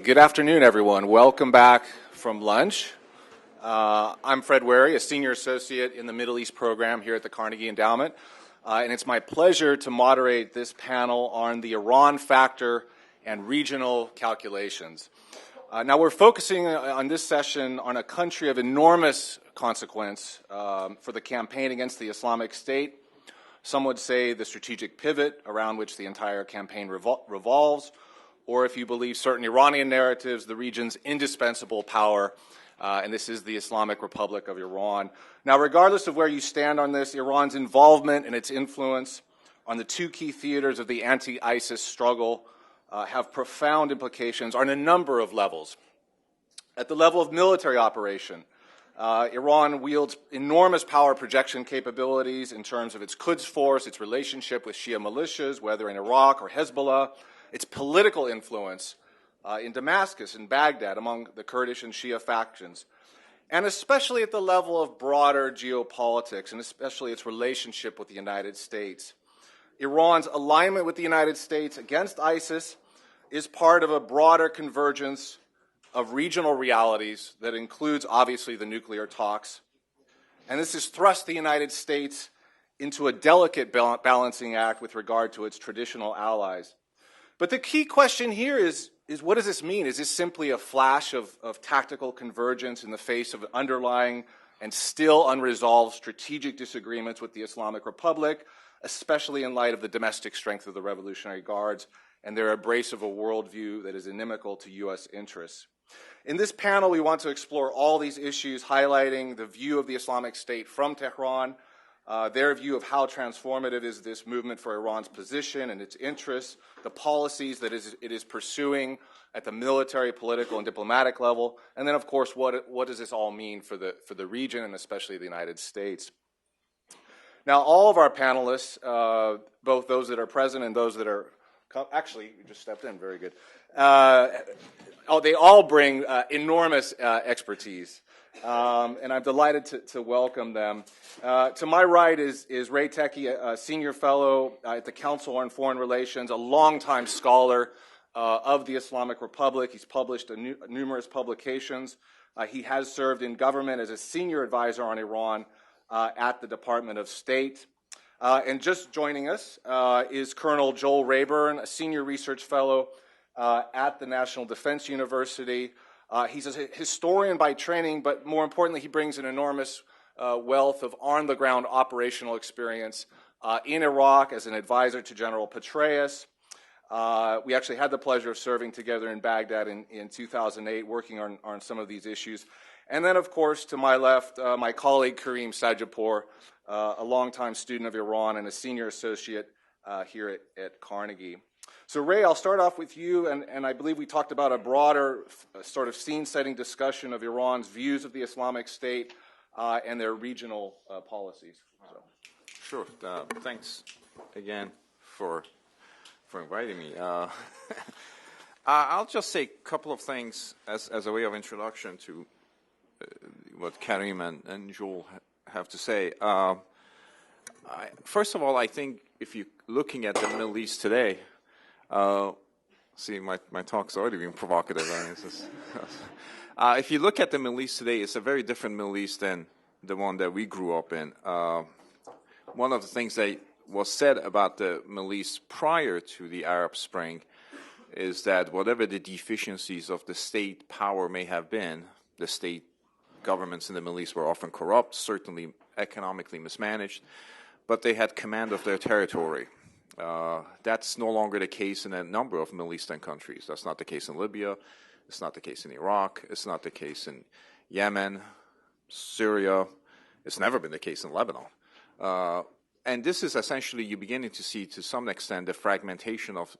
Good afternoon, everyone. Welcome back from lunch. I'm Fred Wary, a senior associate in the Middle East program here at the Carnegie Endowment, and it's my pleasure to moderate this panel on the Iran factor and regional calculations. Now, we're focusing on this session on a country of enormous consequence for the campaign against the Islamic State. Some would say the strategic pivot around which the entire campaign revolves, or if you believe certain Iranian narratives, the region's indispensable power, and this is the Islamic Republic of Iran. Now, regardless of where you stand on this, Iran's involvement and its influence on the two key theaters of the anti-ISIS struggle have profound implications on a number of levels. At the level of military operation, Iran wields enormous power projection capabilities in terms of its Quds force, its relationship with Shia militias, whether in Iraq or Hezbollah, its political influence in Damascus and Baghdad among the Kurdish and Shia factions, and especially at the level of broader geopolitics, and especially its relationship with the United States. Iran's alignment with the United States against ISIS is part of a broader convergence of regional realities that includes, obviously, the nuclear talks. And this has thrust the United States into a delicate balancing act with regard to its traditional allies. But the key question here is what does this mean? Is this simply a flash of tactical convergence in the face of underlying and still unresolved strategic disagreements with the Islamic Republic, especially in light of the domestic strength of the Revolutionary Guards and their embrace of a worldview that is inimical to U.S. interests? In this panel, we want to explore all these issues, highlighting the view of the Islamic State from Tehran, their view of how transformative is this movement for Iran's position and its interests, the policies that it is pursuing at the military, political, and diplomatic level, and then, of course, what does this all mean for the region and especially the United States? Now, all of our panelists, both those that are present and those that are actually, you just stepped in, very good. They all bring enormous expertise. And I'm delighted to welcome them. To my right is Ray Teki, a senior fellow at the Council on Foreign Relations, a longtime scholar of the Islamic Republic. He's published numerous publications. He has served in government as a senior advisor on Iran at the Department of State. And just joining us is Colonel Joel Rayburn, a senior research fellow at the National Defense University. He's a historian by training, but more importantly, he brings an enormous wealth of on-the-ground operational experience in Iraq as an advisor to General Petraeus. We actually had the pleasure of serving together in Baghdad in 2008, working on some of these issues. And then, of course, to my left, my colleague Karim Sajidpour, a longtime student of Iran and a senior associate here at Carnegie. So, Ray, I'll start off with you, and I believe we talked about a broader sort of scene-setting discussion of Iran's views of the Islamic State and their regional policies. So. Sure. Thanks again for inviting me. I'll just say a couple of things as a way of introduction to what Karim and Joel have to say. First of all, I think if you're looking at the Middle East today, see, my talk's already being provocative. If you look at the Middle East today, it's a very different Middle East than the one that we grew up in. One of the things that was said about the Middle East prior to the Arab Spring is that whatever the deficiencies of the state power may have been, the state governments in the Middle East were often corrupt, certainly economically mismanaged, but they had command of their territory. That's no longer the case in a number of Middle Eastern countries. That's not the case in Libya. It's not the case in Iraq. It's not the case in Yemen, Syria. It's never been the case in Lebanon. And this is essentially, you're beginning to see, to some extent, the fragmentation of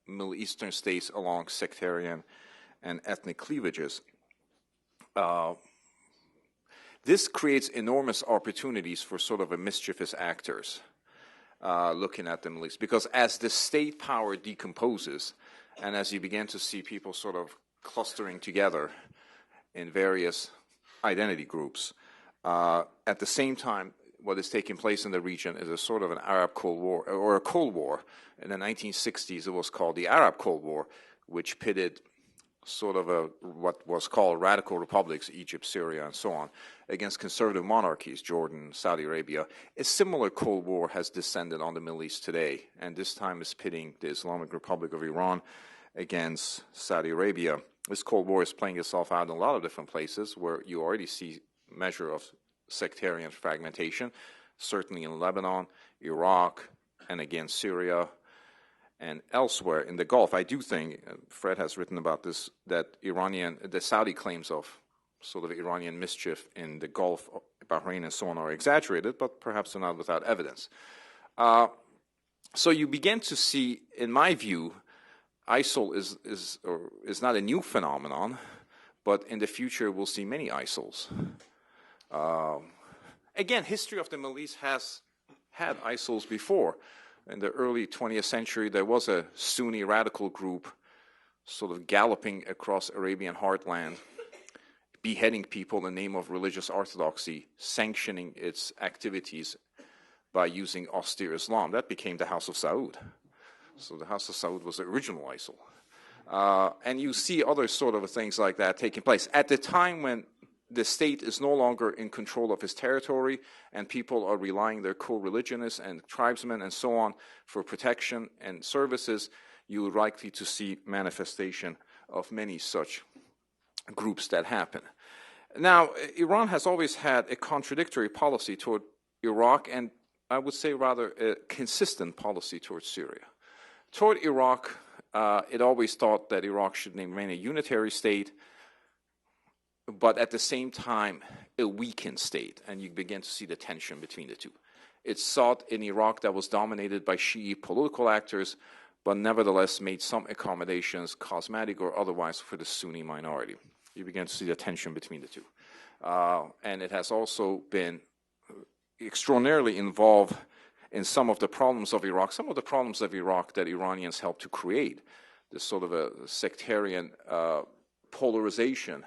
Middle Eastern states along sectarian and ethnic cleavages. This creates enormous opportunities for sort of a mischievous actors looking at the Middle East, because as the state power decomposes and as you begin to see people sort of clustering together in various identity groups, at the same time, what is taking place in the region is a sort of an Arab Cold War, or a Cold War. In the 1960s, it was called the Arab Cold War, which pitted sort of what was called radical republics, Egypt, Syria, and so on, against conservative monarchies, Jordan, Saudi Arabia. A similar Cold War has descended on the Middle East today, and this time is pitting the Islamic Republic of Iran against Saudi Arabia. This Cold War is playing itself out in a lot of different places where you already see measure of sectarian fragmentation, certainly in Lebanon, Iraq, and again Syria, and elsewhere in the Gulf. I do think, Fred has written about this, that the Saudi claims of sort of Iranian mischief in the Gulf, Bahrain and so on are exaggerated, but perhaps they're not without evidence. So you begin to see, in my view, ISIL is not a new phenomenon, but in the future we'll see many ISILs. Again, history of the Middle East has had ISILs before. In the early 20th century, there was a Sunni radical group sort of galloping across Arabian heartland, beheading people in the name of religious orthodoxy, sanctioning its activities by using austere Islam. That became the House of Saud. So the House of Saud was the original ISIL. And you see other sort of things like that taking place. At the time when the state is no longer in control of its territory and people are relying their co-religionists and tribesmen and so on for protection and services, you are likely to see manifestation of many such groups that happen. Now, Iran has always had a contradictory policy toward Iraq, and I would say rather a consistent policy towards Syria. Toward Iraq, it always thought that Iraq should remain a unitary state, but at the same time, a weakened state, and you begin to see the tension between the two. It sought an Iraq that was dominated by Shi'i political actors, but nevertheless made some accommodations, cosmetic or otherwise, for the Sunni minority. You begin to see the tension between the two. And it has also been extraordinarily involved in some of the problems of Iraq that Iranians helped to create, this sort of a sectarian polarization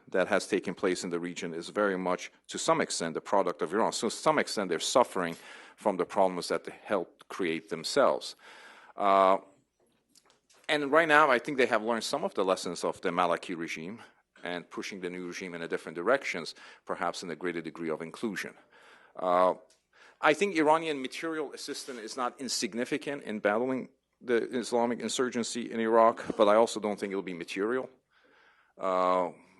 that has taken place in the region is very much, to some extent, the product of Iran. So to some extent, they're suffering from the problems that they helped create themselves. And right now, I think they have learned some of the lessons of the Maliki regime and pushing the new regime in a different directions, perhaps in a greater degree of inclusion. I think Iranian material assistance is not insignificant in battling the Islamic insurgency in Iraq, but I also don't think it will be material.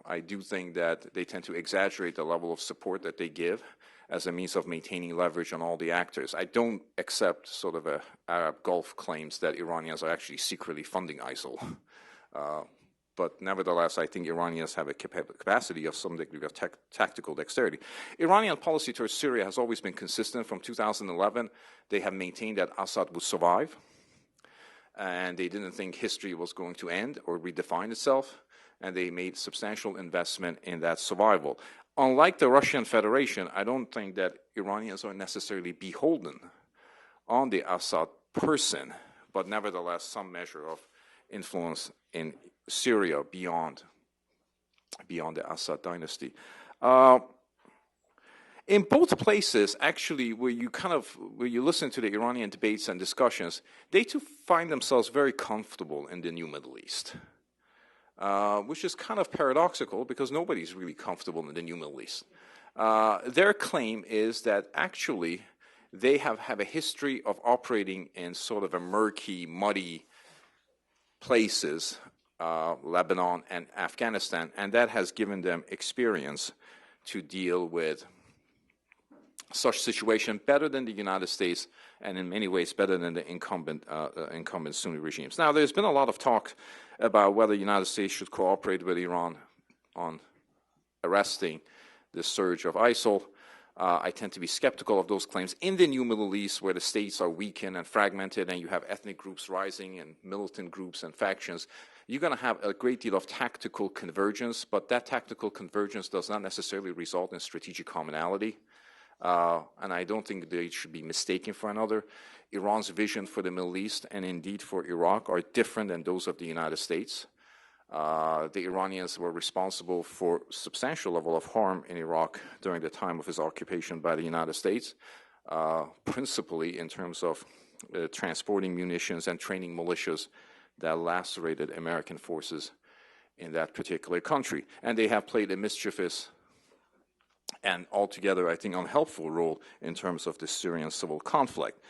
I do think that they tend to exaggerate the level of support that they give as a means of maintaining leverage on all the actors. I don't accept sort of Arab Gulf claims that Iranians are actually secretly funding ISIL. But nevertheless, I think Iranians have a capacity of some degree of tactical dexterity. Iranian policy towards Syria has always been consistent. From 2011, they have maintained that Assad would survive, and they didn't think history was going to end or redefine itself, and they made substantial investment in that survival. Unlike the Russian Federation, I don't think that Iranians are necessarily beholden on the Assad person, but nevertheless some measure of influence in Syria beyond the Assad dynasty. In both places, actually, where you listen to the Iranian debates and discussions, they too find themselves very comfortable in the new Middle East. Which is kind of paradoxical because nobody's really comfortable in the new Middle East. Their claim is that actually they have a history of operating in sort of a murky, muddy places, Lebanon and Afghanistan, and that has given them experience to deal with such situation better than the United States, and in many ways better than the incumbent Sunni regimes. Now, there's been a lot of talk about whether the United States should cooperate with Iran on arresting the surge of ISIL. I tend to be skeptical of those claims. In the new Middle East, where the states are weakened and fragmented, and you have ethnic groups rising and militant groups and factions, you're going to have a great deal of tactical convergence, but that tactical convergence does not necessarily result in strategic commonality. And I don't think they should be mistaken for another. Iran's vision for the Middle East and indeed for Iraq are different than those of the United States. The Iranians were responsible for substantial level of harm in Iraq during the time of its occupation by the United States, principally in terms of transporting munitions and training militias that lacerated American forces in that particular country. And they have played a mischievous and altogether, I think, unhelpful role in terms of the Syrian civil conflict.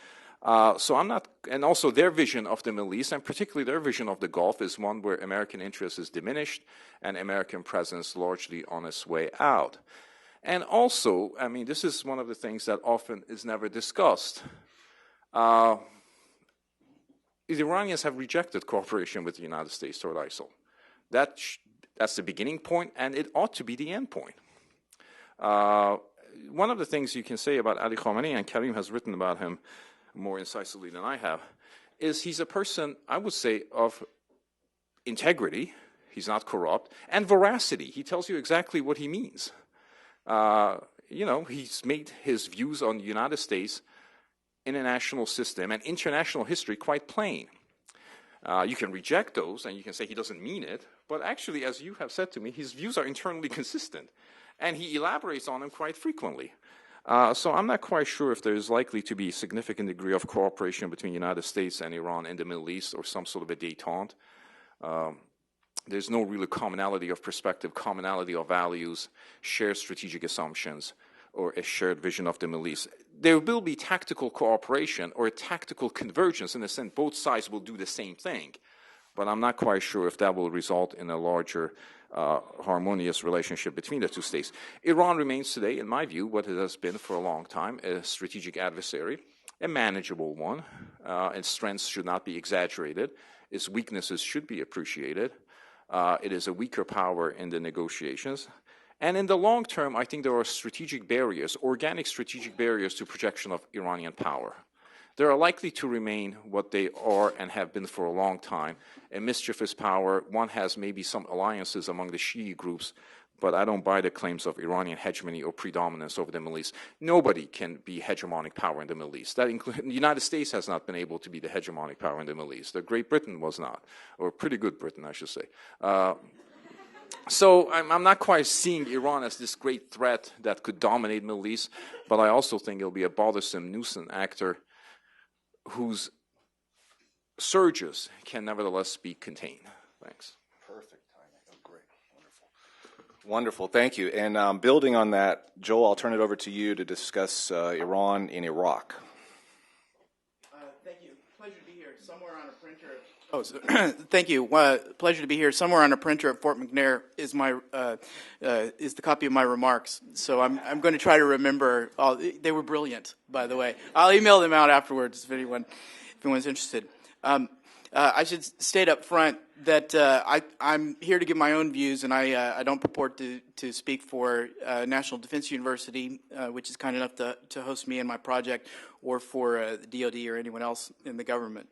So I'm not, and also their vision of the Middle East, and particularly their vision of the Gulf, is one where American interest is diminished and American presence largely on its way out. And also, I mean, this is one of the things that often is never discussed. The Iranians have rejected cooperation with the United States toward ISIL. That's the beginning point, and it ought to be the end point. One of the things you can say about Ali Khamenei, and Karim has written about him more incisively than I have, is he's a person, I would say, of integrity. He's not corrupt, and veracity. He tells you exactly what he means. You know, he's made his views on the United States, international system, and international history quite plain. You can reject those, and you can say he doesn't mean it, but actually, as you have said to me, his views are internally consistent, and he elaborates on them quite frequently. So I'm not quite sure if there's likely to be a significant degree of cooperation between the United States and Iran in the Middle East, or some sort of a détente. There's no real commonality of perspective, commonality of values, shared strategic assumptions, or a shared vision of the Middle East. There will be tactical cooperation or a tactical convergence in the sense both sides will do the same thing, but I'm not quite sure if that will result in a larger harmonious relationship between the two states. Iran remains today, in my view, what it has been for a long time, a strategic adversary, a manageable one. Its strengths should not be exaggerated. Its weaknesses should be appreciated. It is a weaker power in the negotiations. And in the long term, I think there are strategic barriers, organic strategic barriers to projection of Iranian power. They are likely to remain what they are and have been for a long time, a mischievous power. One has maybe some alliances among the Shi'i groups, but I don't buy the claims of Iranian hegemony or predominance over the Middle East. Nobody can be hegemonic power in the Middle East. That the United States has not been able to be the hegemonic power in the Middle East. Great Britain was not, or pretty good Britain, I should say. So I'm not quite seeing Iran as this great threat that could dominate the Middle East, but I also think it'll be a bothersome nuisance actor whose surges can nevertheless be contained. Thanks. Perfect timing. Oh, great. Wonderful. Wonderful. Thank you. And building on that, Joel, I'll turn it over to you to discuss Iran in Iraq. Thank you. Pleasure to be here. Somewhere on a printer. Thank you. Pleasure to be here. Somewhere on a printer at Fort McNair is the copy of my remarks. So I'm going to try to remember. They were brilliant, by the way. I'll email them out afterwards if anyone's interested. I should state up front that I'm here to give my own views, and I don't purport to speak for National Defense University, which is kind enough to host me in my project, or for the DoD or anyone else in the government.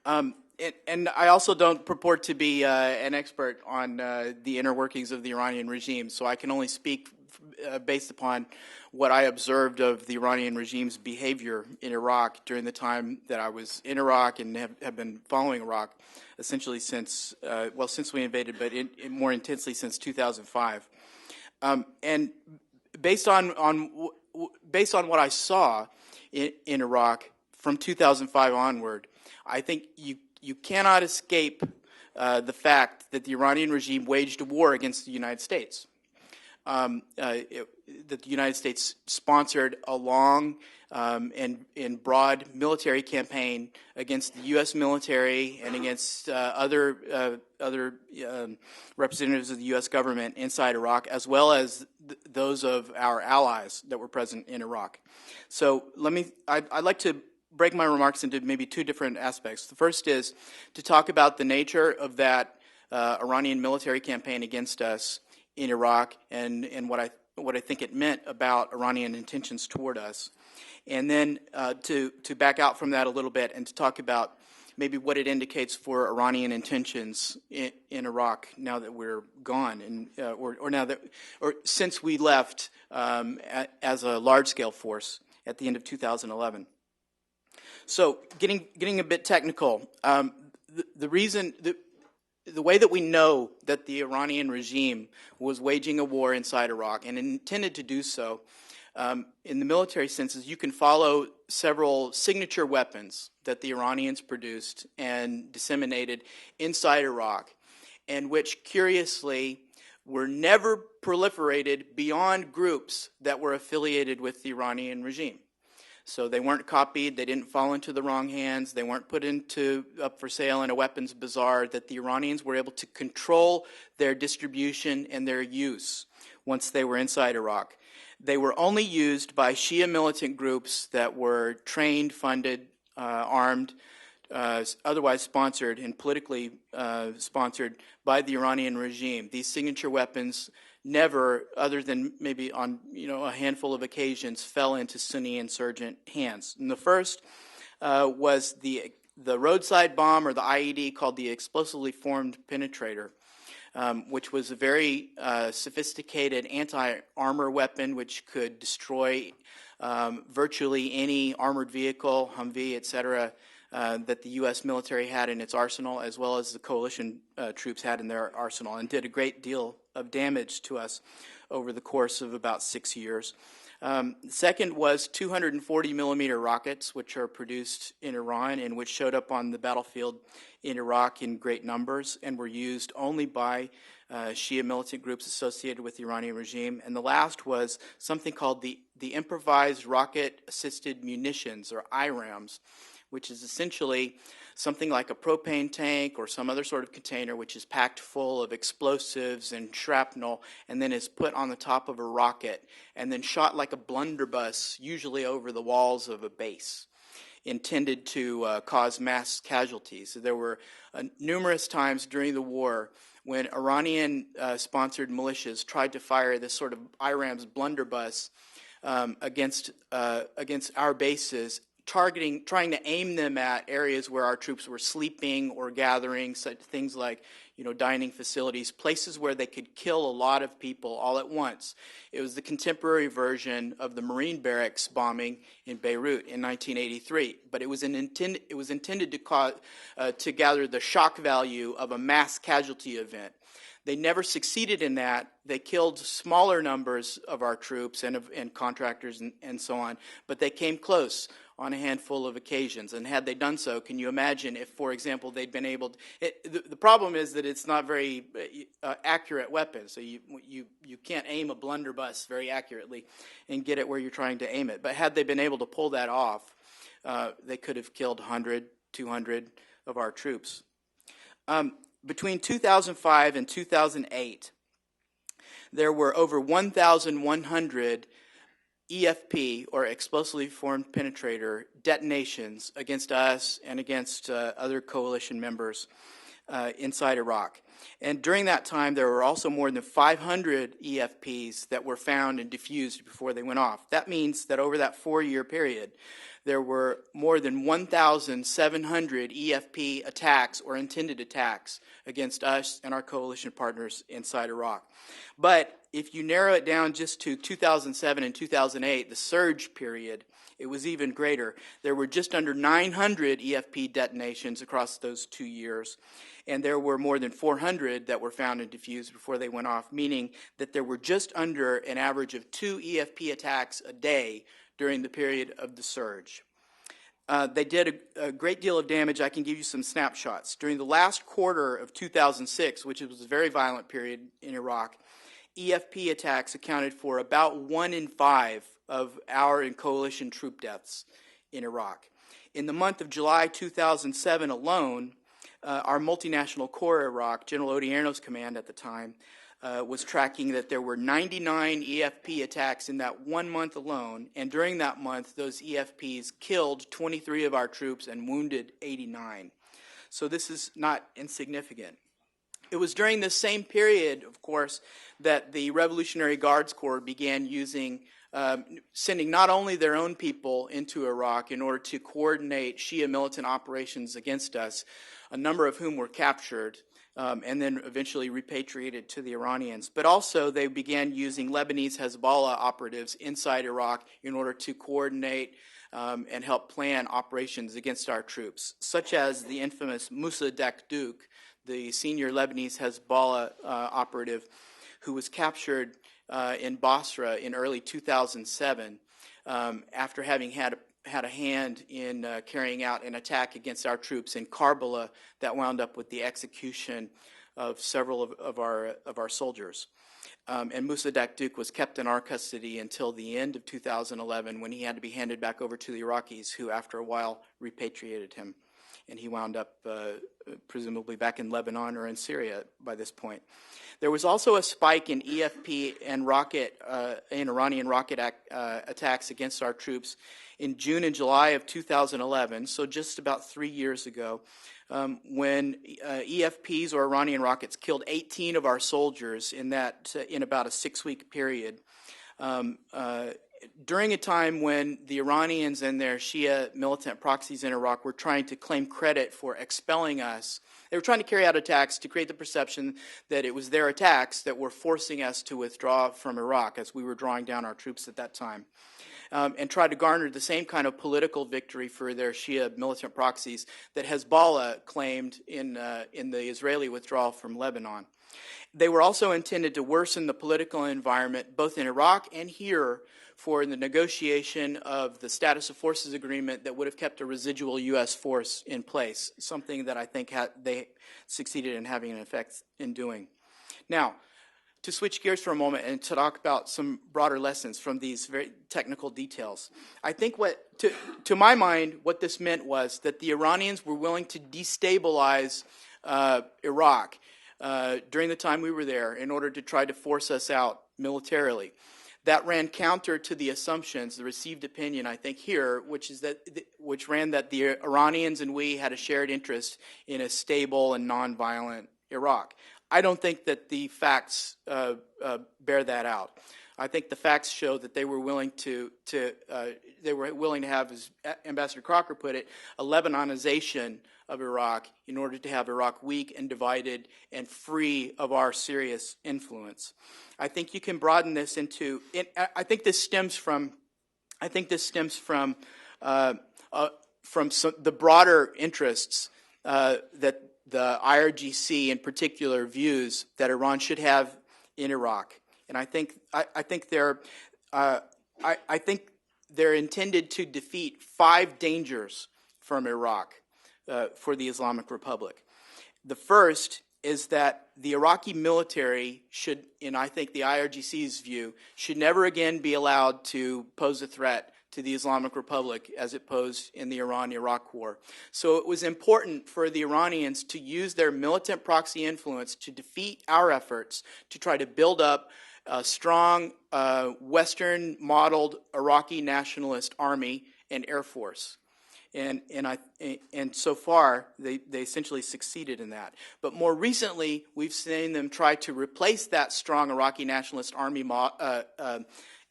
And I also don't purport to be an expert on the inner workings of the Iranian regime, so I can only speak based upon what I observed of the Iranian regime's behavior in Iraq during the time that I was in Iraq and have been following Iraq essentially since we invaded, but more intensely since 2005. And based on what I saw in Iraq from 2005 onward, I think you cannot escape the fact that the Iranian regime waged a war against the United States. That the United States sponsored a long and broad military campaign against the U.S. military and against other representatives of the U.S. government inside Iraq, as well as those of our allies that were present in Iraq. So I'd like to break my remarks into maybe two different aspects. The first is to talk about the nature of that Iranian military campaign against us in Iraq and what I think it meant about Iranian intentions toward us. And then to back out from that a little bit and to talk about maybe what it indicates for Iranian intentions in Iraq now that we're gone, and or since we left as a large-scale force at the end of 2011. So, getting a bit technical, the way that we know that the Iranian regime was waging a war inside Iraq and intended to do so, in the military senses, you can follow several signature weapons that the Iranians produced and disseminated inside Iraq. and which, curiously, were never proliferated beyond groups that were affiliated with the Iranian regime. So they weren't copied, they didn't fall into the wrong hands, they weren't put up for sale in a weapons bazaar, that the Iranians were able to control their distribution and their use once they were inside Iraq. They were only used by Shia militant groups that were trained, funded, armed, otherwise sponsored and politically sponsored by the Iranian regime. These signature weapons never, other than maybe on a handful of occasions, fell into Sunni insurgent hands. And the first was the roadside bomb, or the IED, called the explosively formed penetrator, which was a very sophisticated anti-armor weapon which could destroy virtually any armored vehicle, Humvee, etc., that the U.S. military had in its arsenal, as well as the coalition troops had in their arsenal, and did a great deal of damage to us over the course of about 6 years. Second was 240 millimeter rockets, which are produced in Iran and which showed up on the battlefield in Iraq in great numbers and were used only by Shia militant groups associated with the Iranian regime. And the last was something called the improvised rocket-assisted munitions, or IRAMs, which is essentially something like a propane tank or some other sort of container which is packed full of explosives and shrapnel and then is put on the top of a rocket and then shot like a blunderbuss, usually over the walls of a base, intended to cause mass casualties. So there were numerous times during the war when Iranian-sponsored militias tried to fire this sort of IRAMS blunderbuss against our bases, trying to aim them at areas where our troops were sleeping or gathering, such things like dining facilities, places where they could kill a lot of people all at once. It was the contemporary version of the Marine barracks bombing in Beirut in 1983, but it was intended to gather the shock value of a mass casualty event. They never succeeded in that. They killed smaller numbers of our troops and contractors and so on, but they came close on a handful of occasions. And had they done so, can you imagine if, for example, they'd been able to... The problem is that it's not very accurate weapon, so you can't aim a blunderbuss very accurately and get it where you're trying to aim it. But had they been able to pull that off, they could have killed 100, 200 of our troops. Between 2005 and 2008, there were over 1,100 EFP, or explosively formed penetrator, detonations against us and against other coalition members inside Iraq. And during that time, there were also more than 500 EFPs that were found and defused before they went off. That means that over that 4-year period, there were more than 1,700 EFP attacks or intended attacks against us and our coalition partners inside Iraq. But if you narrow it down just to 2007 and 2008, the surge period, it was even greater. There were just under 900 EFP detonations across those 2 years, and there were more than 400 that were found and defused before they went off, meaning that there were just under an average of 2 EFP attacks a day during the period of the surge. They did a great deal of damage. I can give you some snapshots. During the last quarter of 2006, which was a very violent period in Iraq, EFP attacks accounted for about 1 in 5 of our and coalition troop deaths in Iraq. In the month of July 2007 alone, our multinational corps Iraq, General Odierno's command at the time, was tracking that there were 99 EFP attacks in that 1 month alone, and during that month, those EFPs killed 23 of our troops and wounded 89. So this is not insignificant. It was during this same period, of course, that the Revolutionary Guards Corps began sending not only their own people into Iraq in order to coordinate Shia militant operations against us, a number of whom were captured, and then eventually repatriated to the Iranians. But also they began using Lebanese Hezbollah operatives inside Iraq in order to coordinate and help plan operations against our troops, such as the infamous Moussa Dakdouk, the senior Lebanese Hezbollah operative who was captured in Basra in early 2007 after having had a hand in carrying out an attack against our troops in Karbala that wound up with the execution of several of our soldiers. And Mossadegh Duque was kept in our custody until the end of 2011, when he had to be handed back over to the Iraqis, who after a while repatriated him. And he wound up presumably back in Lebanon or in Syria by this point. There was also a spike in EFP and Iranian rocket attacks against our troops in June and July of 2011, so just about 3 years ago, when EFPs or Iranian rockets killed 18 of our soldiers in about a 6-week period. During a time when the Iranians and their Shia militant proxies in Iraq were trying to claim credit for expelling us. They were trying to carry out attacks to create the perception that it was their attacks that were forcing us to withdraw from Iraq as we were drawing down our troops at that time. And try to garner the same kind of political victory for their Shia militant proxies that Hezbollah claimed in the Israeli withdrawal from Lebanon. They were also intended to worsen the political environment both in Iraq and here for the negotiation of the status of forces agreement that would have kept a residual U.S. force in place, something that I think they succeeded in having an effect in doing. Now, to switch gears for a moment and to talk about some broader lessons from these very technical details. I think to my mind, what this meant was that the Iranians were willing to destabilize Iraq during the time we were there in order to try to force us out militarily. That ran counter to the assumptions, the received opinion, I think here, which ran that the Iranians and we had a shared interest in a stable and nonviolent Iraq. I don't think that the facts bear that out. I think the facts show that they were willing to have, as Ambassador Crocker put it, a Lebanonization of Iraq in order to have Iraq weak and divided and free of our serious influence. I think you can broaden this into. I think this stems from the broader interests that the IRGC in particular views that Iran should have in Iraq, and I think they're intended to defeat 5 dangers from Iraq for the Islamic Republic. The first is that the Iraqi military should, in I think the IRGC's view, should never again be allowed to pose a threat to the Islamic Republic as it posed in the Iran-Iraq war. So it was important for the Iranians to use their militant proxy influence to defeat our efforts to try to build up a strong Western-modeled Iraqi nationalist army and air force. And so far, they essentially succeeded in that. But more recently, we've seen them try to replace that strong Iraqi nationalist army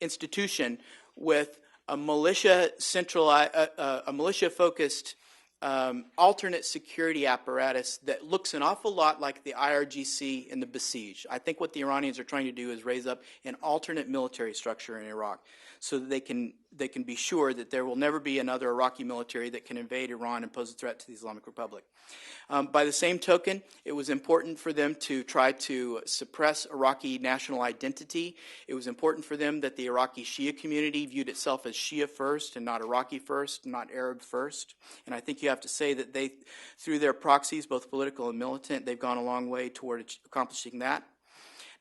institution with a militia-focused alternate security apparatus that looks an awful lot like the IRGC and the Basij. I think what the Iranians are trying to do is raise up an alternate military structure in Iraq so that they can be sure that there will never be another Iraqi military that can invade Iran and pose a threat to the Islamic Republic. By the same token, it was important for them to try to suppress Iraqi national identity. It was important for them that the Iraqi Shia community viewed itself as Shia first and not Iraqi first, not Arab first. And I think you have to say that they, through their proxies, both political and militant, they've gone a long way toward accomplishing that.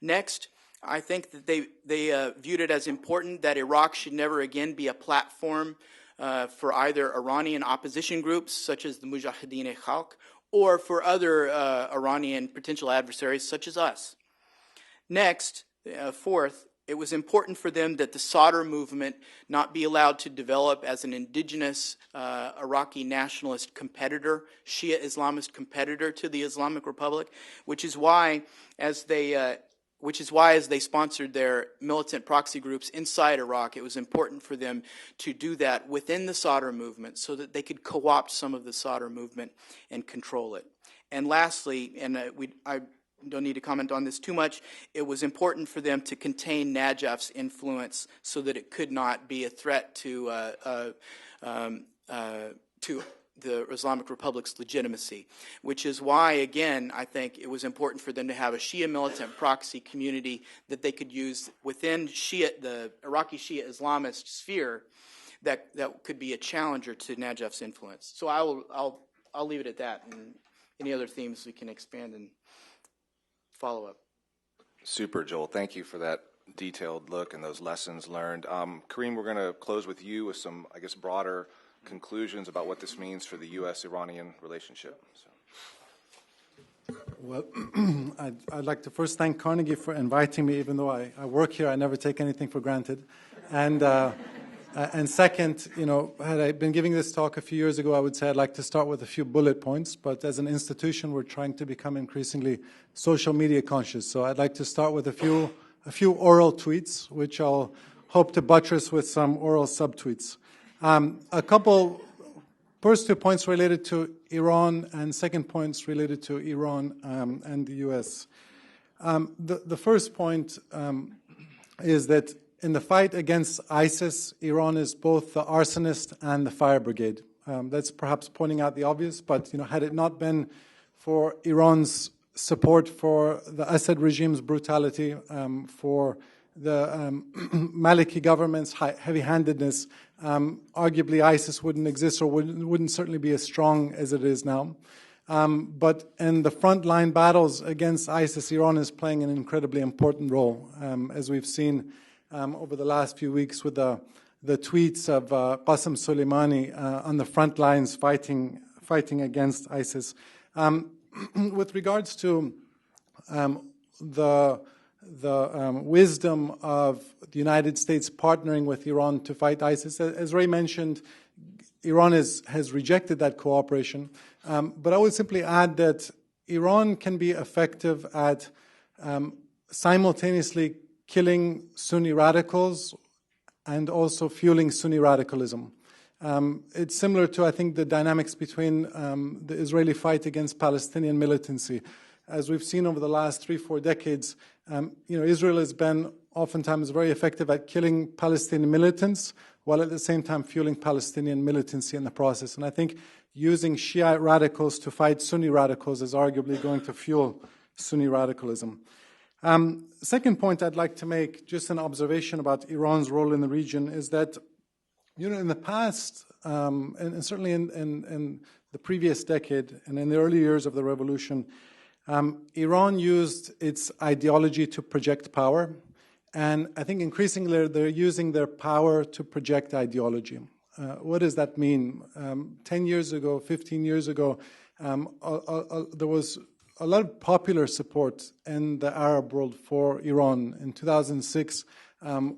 Next, I think that they viewed it as important that Iraq should never again be a platform for either Iranian opposition groups, such as the Mujahideen-e-Khalq, or for other Iranian potential adversaries, such as us. Next, fourth, it was important for them that the Sadr movement not be allowed to develop as an indigenous Iraqi nationalist competitor, Shia Islamist competitor to the Islamic Republic, which is why, as they sponsored their militant proxy groups inside Iraq, it was important for them to do that within the Sadr movement so that they could co-opt some of the Sadr movement and control it. And lastly, and I don't need to comment on this too much, it was important for them to contain Najaf's influence so that it could not be a threat to the Islamic Republic's legitimacy, which is why, again, I think it was important for them to have a Shia militant proxy community that they could use within the Iraqi Shia Islamist sphere that could be a challenger to Najaf's influence. So I'll leave it at that, and any other themes we can expand in. follow-up. Super, Joel. Thank you for that detailed look and those lessons learned. Kareem, we're going to close with you with some, I guess, broader conclusions about what this means for the U.S.-Iranian relationship. So. Well, I'd like to first thank Carnegie for inviting me. Even though I work here, I never take anything for granted. And second, had I been giving this talk a few years ago, I would say I'd like to start with a few bullet points. But as an institution, we're trying to become increasingly social media conscious. So I'd like to start with a few oral tweets, which I'll hope to buttress with some oral subtweets. A couple, first 2 points related to Iran, and second points related to Iran and the U.S. The first point is that in the fight against ISIS, Iran is both the arsonist and the fire brigade. That's perhaps pointing out the obvious, but had it not been for Iran's support for the Assad regime's brutality, for the Maliki government's heavy-handedness, arguably ISIS wouldn't exist or wouldn't certainly be as strong as it is now. But in the frontline battles against ISIS, Iran is playing an incredibly important role, as we've seen over the last few weeks with the tweets of Qasem Soleimani on the front lines fighting against ISIS. With regards to the wisdom of the United States partnering with Iran to fight ISIS, as Ray mentioned, Iran has rejected that cooperation. But I would simply add that Iran can be effective at simultaneously killing Sunni radicals and also fueling Sunni radicalism. It's similar to, I think, the dynamics between the Israeli fight against Palestinian militancy. As we've seen over the last 3-4 decades, Israel has been oftentimes very effective at killing Palestinian militants, while at the same time fueling Palestinian militancy in the process. And I think using Shiite radicals to fight Sunni radicals is arguably going to fuel Sunni radicalism. Second point I'd like to make, just an observation about Iran's role in the region, is that in the past, and certainly in the previous decade and in the early years of the revolution, Iran used its ideology to project power. And I think increasingly they're using their power to project ideology. What does that mean? 10 years ago, 15 years ago, there was a lot of popular support in the Arab world for Iran. In 2006,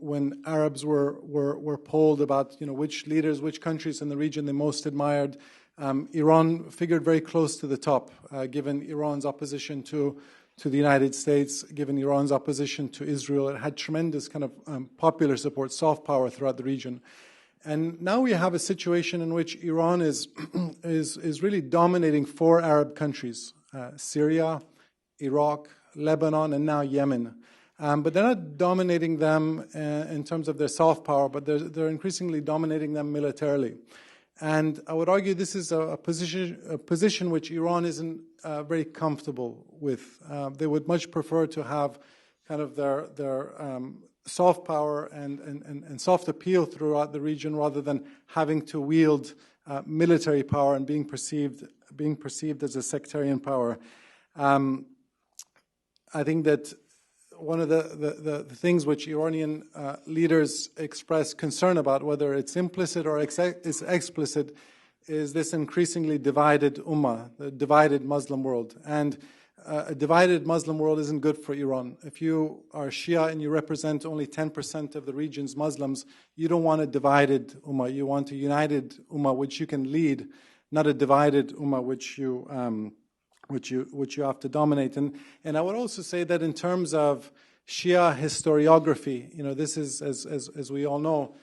when Arabs were polled about which leaders, which countries in the region they most admired, Iran figured very close to the top, given Iran's opposition to the United States, given Iran's opposition to Israel. It had tremendous kind of popular support, soft power throughout the region. And now we have a situation in which Iran is really dominating 4 Arab countries, Syria, Iraq, Lebanon, and now Yemen. But they're not dominating them in terms of their soft power, but they're increasingly dominating them militarily. And I would argue this is a position which Iran isn't very comfortable with. They would much prefer to have kind of their soft power and soft appeal throughout the region, rather than having to wield military power and being perceived as a sectarian power. I think that one of the things which Iranian leaders express concern about, whether it's implicit or it's explicit, is this increasingly divided ummah, the divided Muslim world. And a divided Muslim world isn't good for Iran. If you are Shia and you represent only 10% of the region's Muslims, you don't want a divided ummah. You want a united ummah which you can lead, not a divided ummah which you have to dominate. And I would also say that in terms of Shia historiography, this is, as we all know,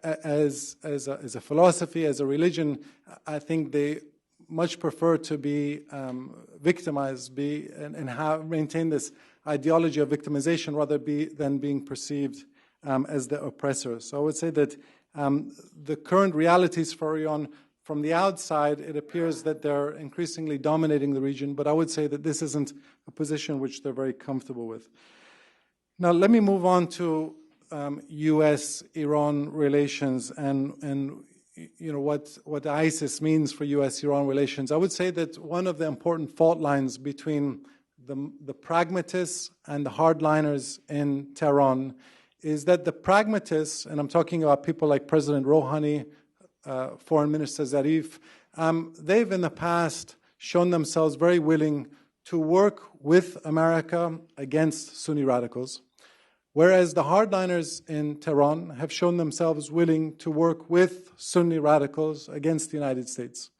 as a philosophy, as a religion, I think they much prefer to be victimized, and maintain this ideology of victimization rather than being perceived as the oppressor. So I would say that the current realities for Iran, from the outside, it appears that they're increasingly dominating the region, but I would say that this isn't a position which they're very comfortable with. Now, let me move on to U.S.-Iran relations and what ISIS means for U.S.-Iran relations. I would say that one of the important fault lines between the pragmatists and the hardliners in Tehran is that the pragmatists, and I'm talking about people like President Rouhani, Foreign Minister Zarif, they've in the past shown themselves very willing to work with America against Sunni radicals, whereas the hardliners in Tehran have shown themselves willing to work with Sunni radicals against the United States.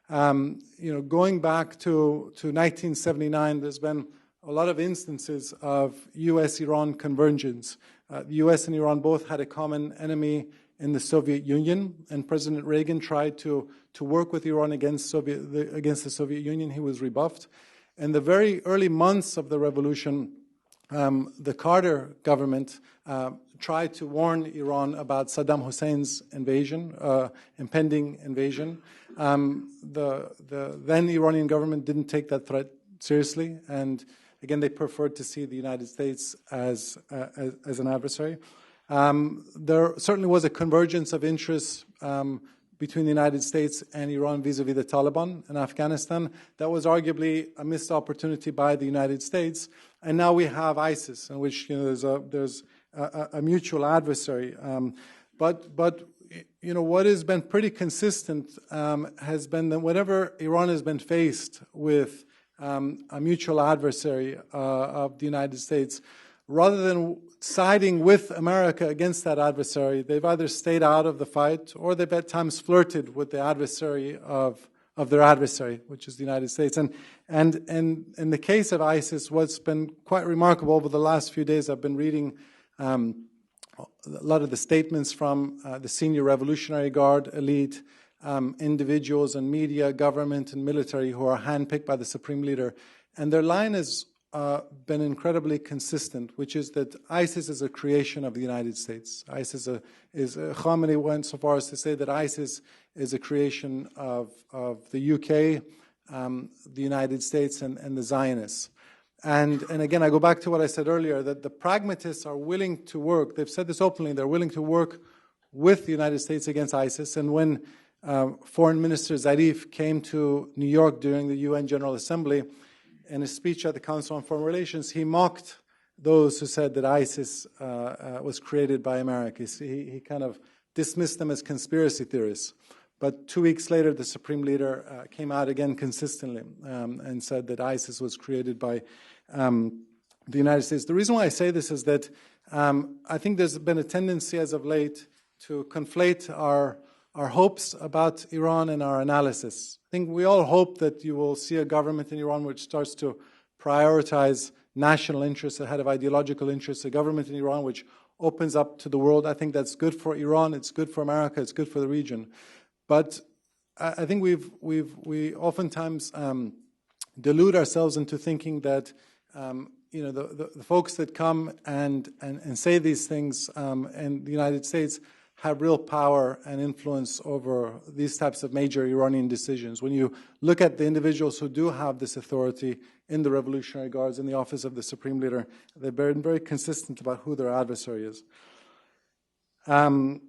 Going back to 1979, there's been a lot of instances of U.S.-Iran convergence. The U.S. and Iran both had a common enemy in the Soviet Union, and President Reagan tried to work with Iran against the Soviet Union. He was rebuffed. In the very early months of the revolution, the Carter government tried to warn Iran about Saddam Hussein's impending invasion. The then Iranian government didn't take that threat seriously, and again, they preferred to see the United States as an adversary. There certainly was a convergence of interests between the United States and Iran vis-a-vis the Taliban in Afghanistan. That was arguably a missed opportunity by the United States. And now we have ISIS, in which there's a mutual adversary. But what has been pretty consistent has been that whenever Iran has been faced with a mutual adversary of the United States, rather than siding with America against that adversary, they've either stayed out of the fight or they've at times flirted with the adversary of their adversary, which is the United States. And in the case of ISIS, what's been quite remarkable over the last few days, I've been reading a lot of the statements from the senior Revolutionary Guard elite, individuals and media, government and military who are handpicked by the Supreme Leader. And their line has been incredibly consistent, which is that ISIS is a creation of the United States. Khamenei went so far as to say that ISIS is a creation of the UK, the United States, and the Zionists. And again, I go back to what I said earlier, that the pragmatists are willing to work. They've said this openly. They're willing to work with the United States against ISIS. And when Foreign Minister Zarif came to New York during the UN General Assembly, in a speech at the Council on Foreign Relations, he mocked those who said that ISIS was created by America. He kind of dismissed them as conspiracy theorists. But 2 weeks later, the Supreme Leader came out again consistently and said that ISIS was created by the United States. The reason why I say this is that I think there's been a tendency as of late to conflate our hopes about Iran and our analysis. I think we all hope that you will see a government in Iran which starts to prioritize national interests ahead of ideological interests, a government in Iran which opens up to the world. I think that's good for Iran, it's good for America, it's good for the region. But I think we oftentimes delude ourselves into thinking that the folks that come and say these things in the United States have real power and influence over these types of major Iranian decisions. When you look at the individuals who do have this authority in the Revolutionary Guards, in the office of the Supreme Leader, they've been very consistent about who their adversary is. And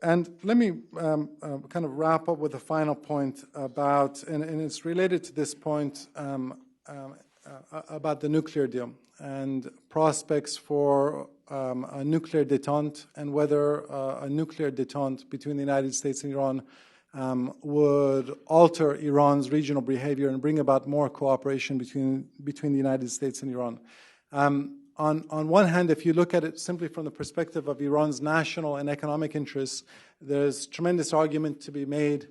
let me kind of wrap up with a final point about, and it's related to this point about the nuclear deal and prospects for a nuclear détente, and whether a nuclear détente between the United States and Iran would alter Iran's regional behavior and bring about more cooperation between the United States and Iran. On one hand, if you look at it simply from the perspective of Iran's national and economic interests, there's tremendous argument to be made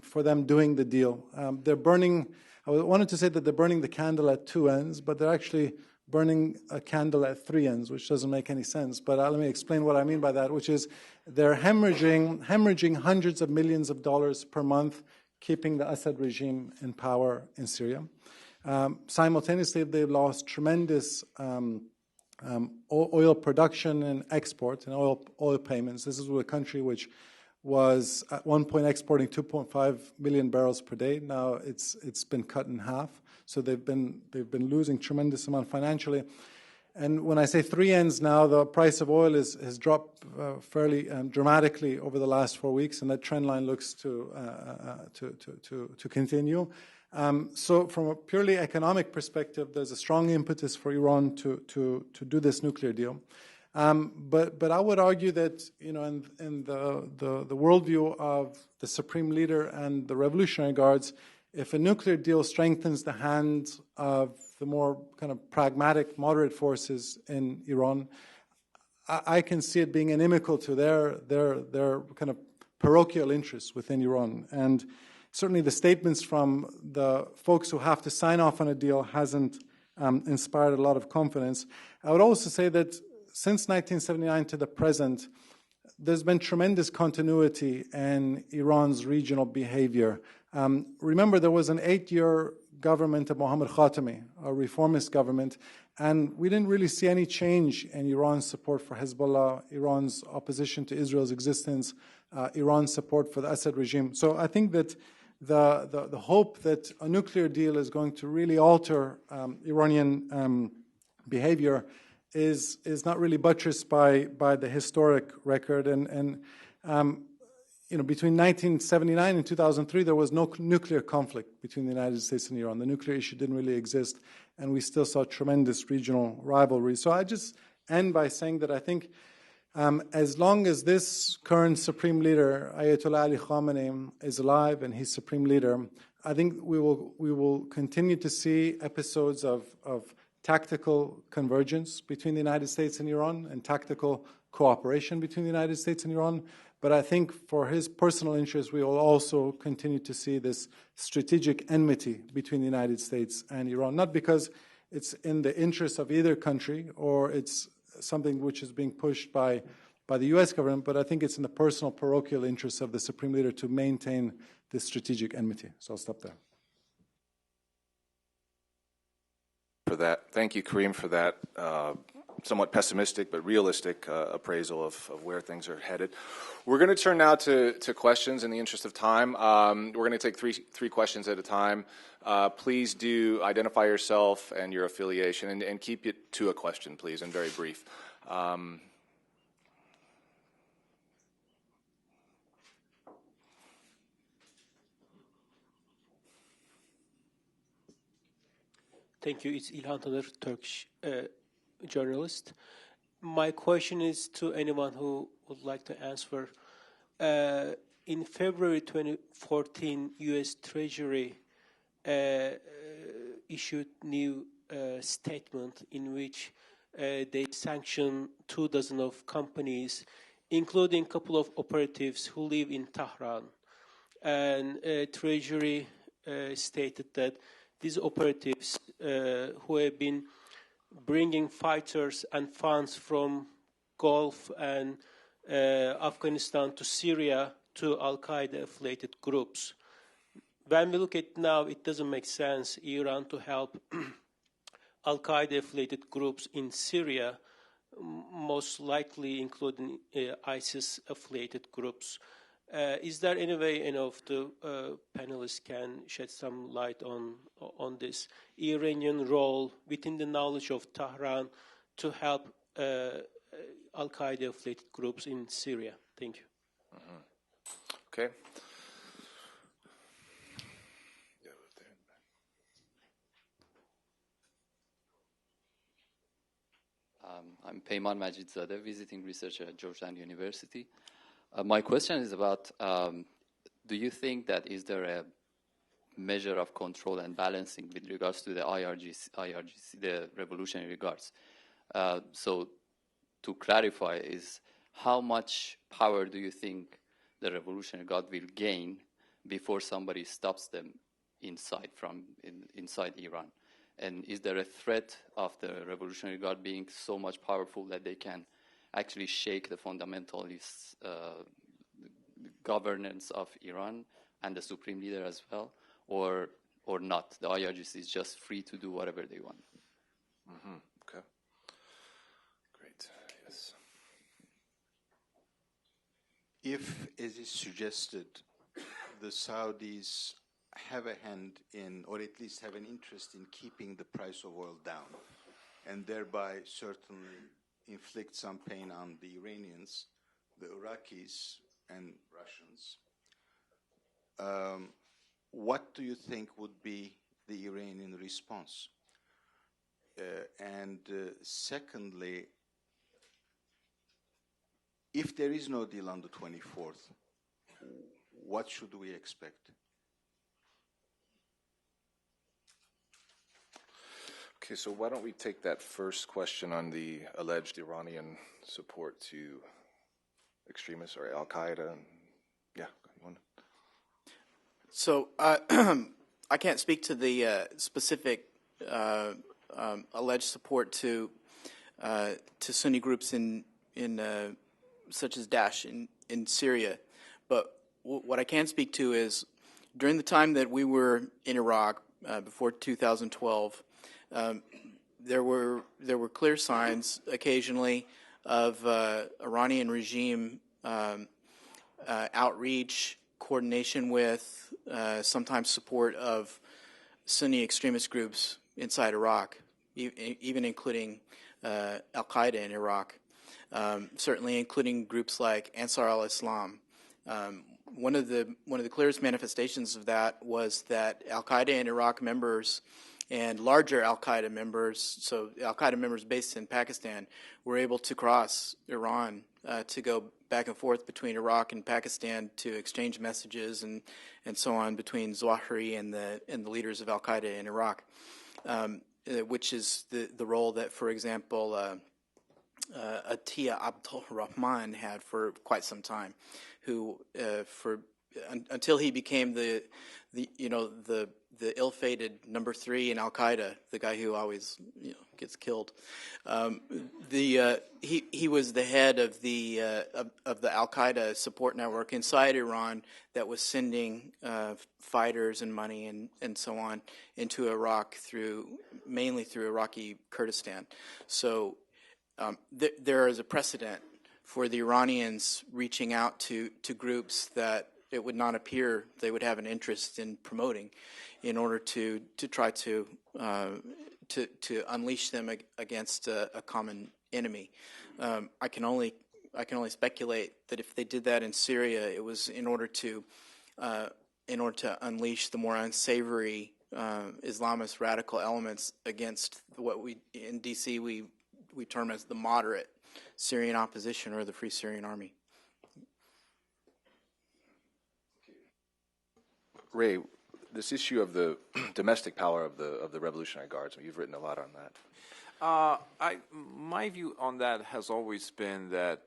for them doing the deal. I wanted to say that they're burning the candle at two ends, but they're actually burning a candle at three ends, which doesn't make any sense. But let me explain what I mean by that, which is they're hemorrhaging hundreds of millions of dollars per month, keeping the Assad regime in power in Syria. Simultaneously, they've lost tremendous oil production and export and oil payments. This is a country which was at one point exporting 2.5 million barrels per day. Now it's been cut in half. So they've been losing tremendous amount financially. And when I say three ends now, the price of oil has dropped fairly dramatically over the last 4 weeks, and that trend line looks to continue. So from a purely economic perspective, there's a strong impetus for Iran to do this nuclear deal. But I would argue that, you know, in the worldview of the Supreme Leader and the Revolutionary Guards, if a nuclear deal strengthens the hand of the more kind of pragmatic, moderate forces in Iran, I can see it being inimical to their kind of parochial interests within Iran. And certainly the statements from the folks who have to sign off on a deal hasn't inspired a lot of confidence. I would also say that since 1979 to the present, there's been tremendous continuity in Iran's regional behavior. Remember, there was an 8-year government of Mohammad Khatami, a reformist government, and we didn't really see any change in Iran's support for Hezbollah, Iran's opposition to Israel's existence, Iran's support for the Assad regime. So I think that the hope that a nuclear deal is going to really alter Iranian behavior is not really buttressed by the historic record. And you know, between 1979 and 2003, there was no nuclear conflict between the United States and Iran. The nuclear issue didn't really exist, and we still saw tremendous regional rivalry. So I just end by saying that I think as long as this current Supreme Leader, Ayatollah Ali Khamenei, is alive and he's Supreme Leader, I think we will continue to see episodes of tactical convergence between the United States and Iran and tactical cooperation between the United States and Iran. But I think for his personal interest, we will also continue to see this strategic enmity between the United States and Iran, not because it's in the interest of either country or it's something which is being pushed by the U.S. government, but I think it's in the personal parochial interests of the Supreme Leader to maintain this strategic enmity. So I'll stop there. For that, thank you, Kareem, for that somewhat pessimistic but realistic appraisal of where things are headed. We're going to turn now to questions in the interest of time. We're going to take three questions at a time. Please do identify yourself and your affiliation, and keep it to a question, please, and very brief. Thank you. It's İlhan Taner, Turkish journalist. My question is to anyone who would like to answer. In February 2014, U.S. Treasury issued new statement in which they sanctioned 24 of companies, including a couple of operatives who live in Tehran. And Treasury stated that these operatives who have been bringing fighters and funds from Gulf and Afghanistan to Syria to Al-Qaeda affiliated groups. When we look at now, it doesn't make sense Iran to help Al-Qaeda affiliated groups in Syria, most likely including ISIS affiliated groups. Is there any way the panelists can shed some light on this Iranian role within the knowledge of Tehran to help Al-Qaeda affiliated groups in Syria? Thank you. Okay. I'm Peyman Majid-Zadeh, visiting researcher at Georgetown University. My question is about, do you think that is there a measure of control and balancing with regards to the IRGC, the Revolutionary Guards? So to clarify is, how much power do you think the Revolutionary Guard will gain before somebody stops them inside Iran? And is there a threat of the Revolutionary Guard being so much powerful that they can actually shake the fundamentalist governance of Iran and the Supreme Leader as well, or not? The IRGC is just free to do whatever they want. Okay. Great. Yes. If, as is suggested, the Saudis have a hand in, or at least have an interest in keeping the price of oil down, and thereby certainly inflict some pain on the Iranians, the Iraqis, and Russians, what do you think would be the Iranian response? And secondly, if there is no deal on the 24th, what should we expect? Okay, so why don't we take that first question on the alleged Iranian support to extremists or Al-Qaeda? And yeah, you want to? So I can't speak to the specific alleged support to Sunni groups in such as Daesh in Syria, but what I can speak to is during the time that we were in Iraq before 2012, there were clear signs occasionally of Iranian regime outreach, coordination with, sometimes support of Sunni extremist groups inside Iraq, even including Al-Qaeda in Iraq, certainly including groups like Ansar al-Islam. One of the clearest manifestations of that was that Al-Qaeda in Iraq members and larger Al-Qaeda members, so Al-Qaeda members based in Pakistan, were able to cross Iran to go back and forth between Iraq and Pakistan to exchange messages and so on between Zawahiri and the leaders of Al-Qaeda in Iraq, which is the role that, for example, Atiya Abdul Rahman had for quite some time, who until he became the ill-fated number 3 in Al Qaeda, the guy who always gets killed. He was the head of the Al Qaeda support network inside Iran that was sending fighters and money and so on into Iraq mainly through Iraqi Kurdistan. So there is a precedent for the Iranians reaching out to groups that it would not appear they would have an interest in promoting, in order to try to unleash them against a common enemy. I can only speculate that if they did that in Syria, it was in order to unleash the more unsavory Islamist radical elements against what we in DC we term as the moderate Syrian opposition or the Free Syrian Army. Ray, this issue of the domestic power of the Revolutionary Guards, you've written a lot on that. My view on that has always been that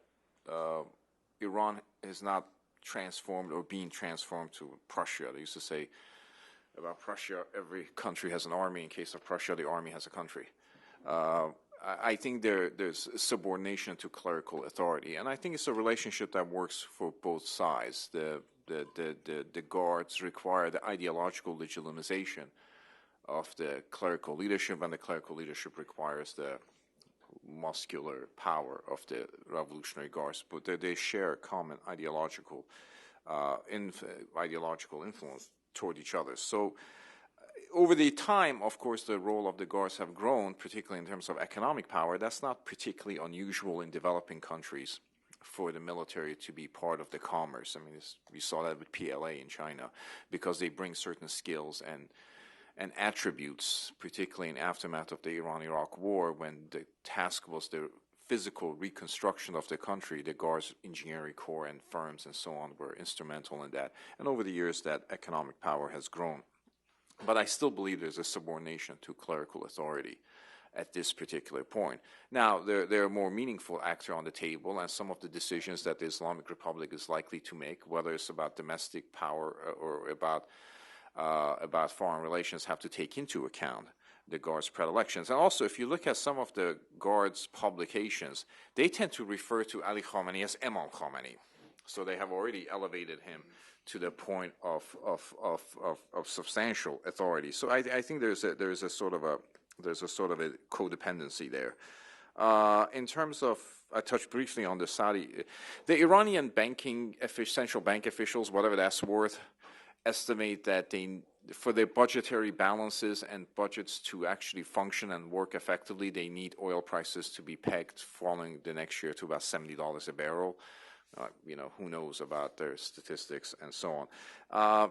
Iran is not transformed or being transformed to Prussia. They used to say about Prussia, every country has an army. In case of Prussia, the army has a country. I think there's subordination to clerical authority, and I think it's a relationship that works for both sides. The guards require the ideological legitimization of the clerical leadership, and the clerical leadership requires the muscular power of the Revolutionary Guards. But they share a common ideological influence toward each other. So over the time, of course, the role of the guards have grown, particularly in terms of economic power. That's not particularly unusual in developing countries for the military to be part of the commerce. I mean, we saw that with PLA in China, because they bring certain skills and attributes, particularly in aftermath of the Iran-Iraq War, when the task was the physical reconstruction of the country. The Guards Engineering Corps and firms and so on were instrumental in that. And over the years, that economic power has grown. But I still believe there's a subordination to clerical authority at this particular point. Now, there are more meaningful actors on the table, and some of the decisions that the Islamic Republic is likely to make, whether it's about domestic power or about foreign relations, have to take into account the Guards' predilections. And also, if you look at some of the Guards' publications, they tend to refer to Ali Khamenei as Imam Khamenei. So they have already elevated him to the point of substantial authority. So I think there's a sort of a codependency there. In terms of, I touched briefly on the Iranian central bank officials, whatever that's worth, estimate that for their budgetary balances and budgets to actually function and work effectively, they need oil prices to be pegged following the next year to about $70 a barrel. Who knows about their statistics and so on.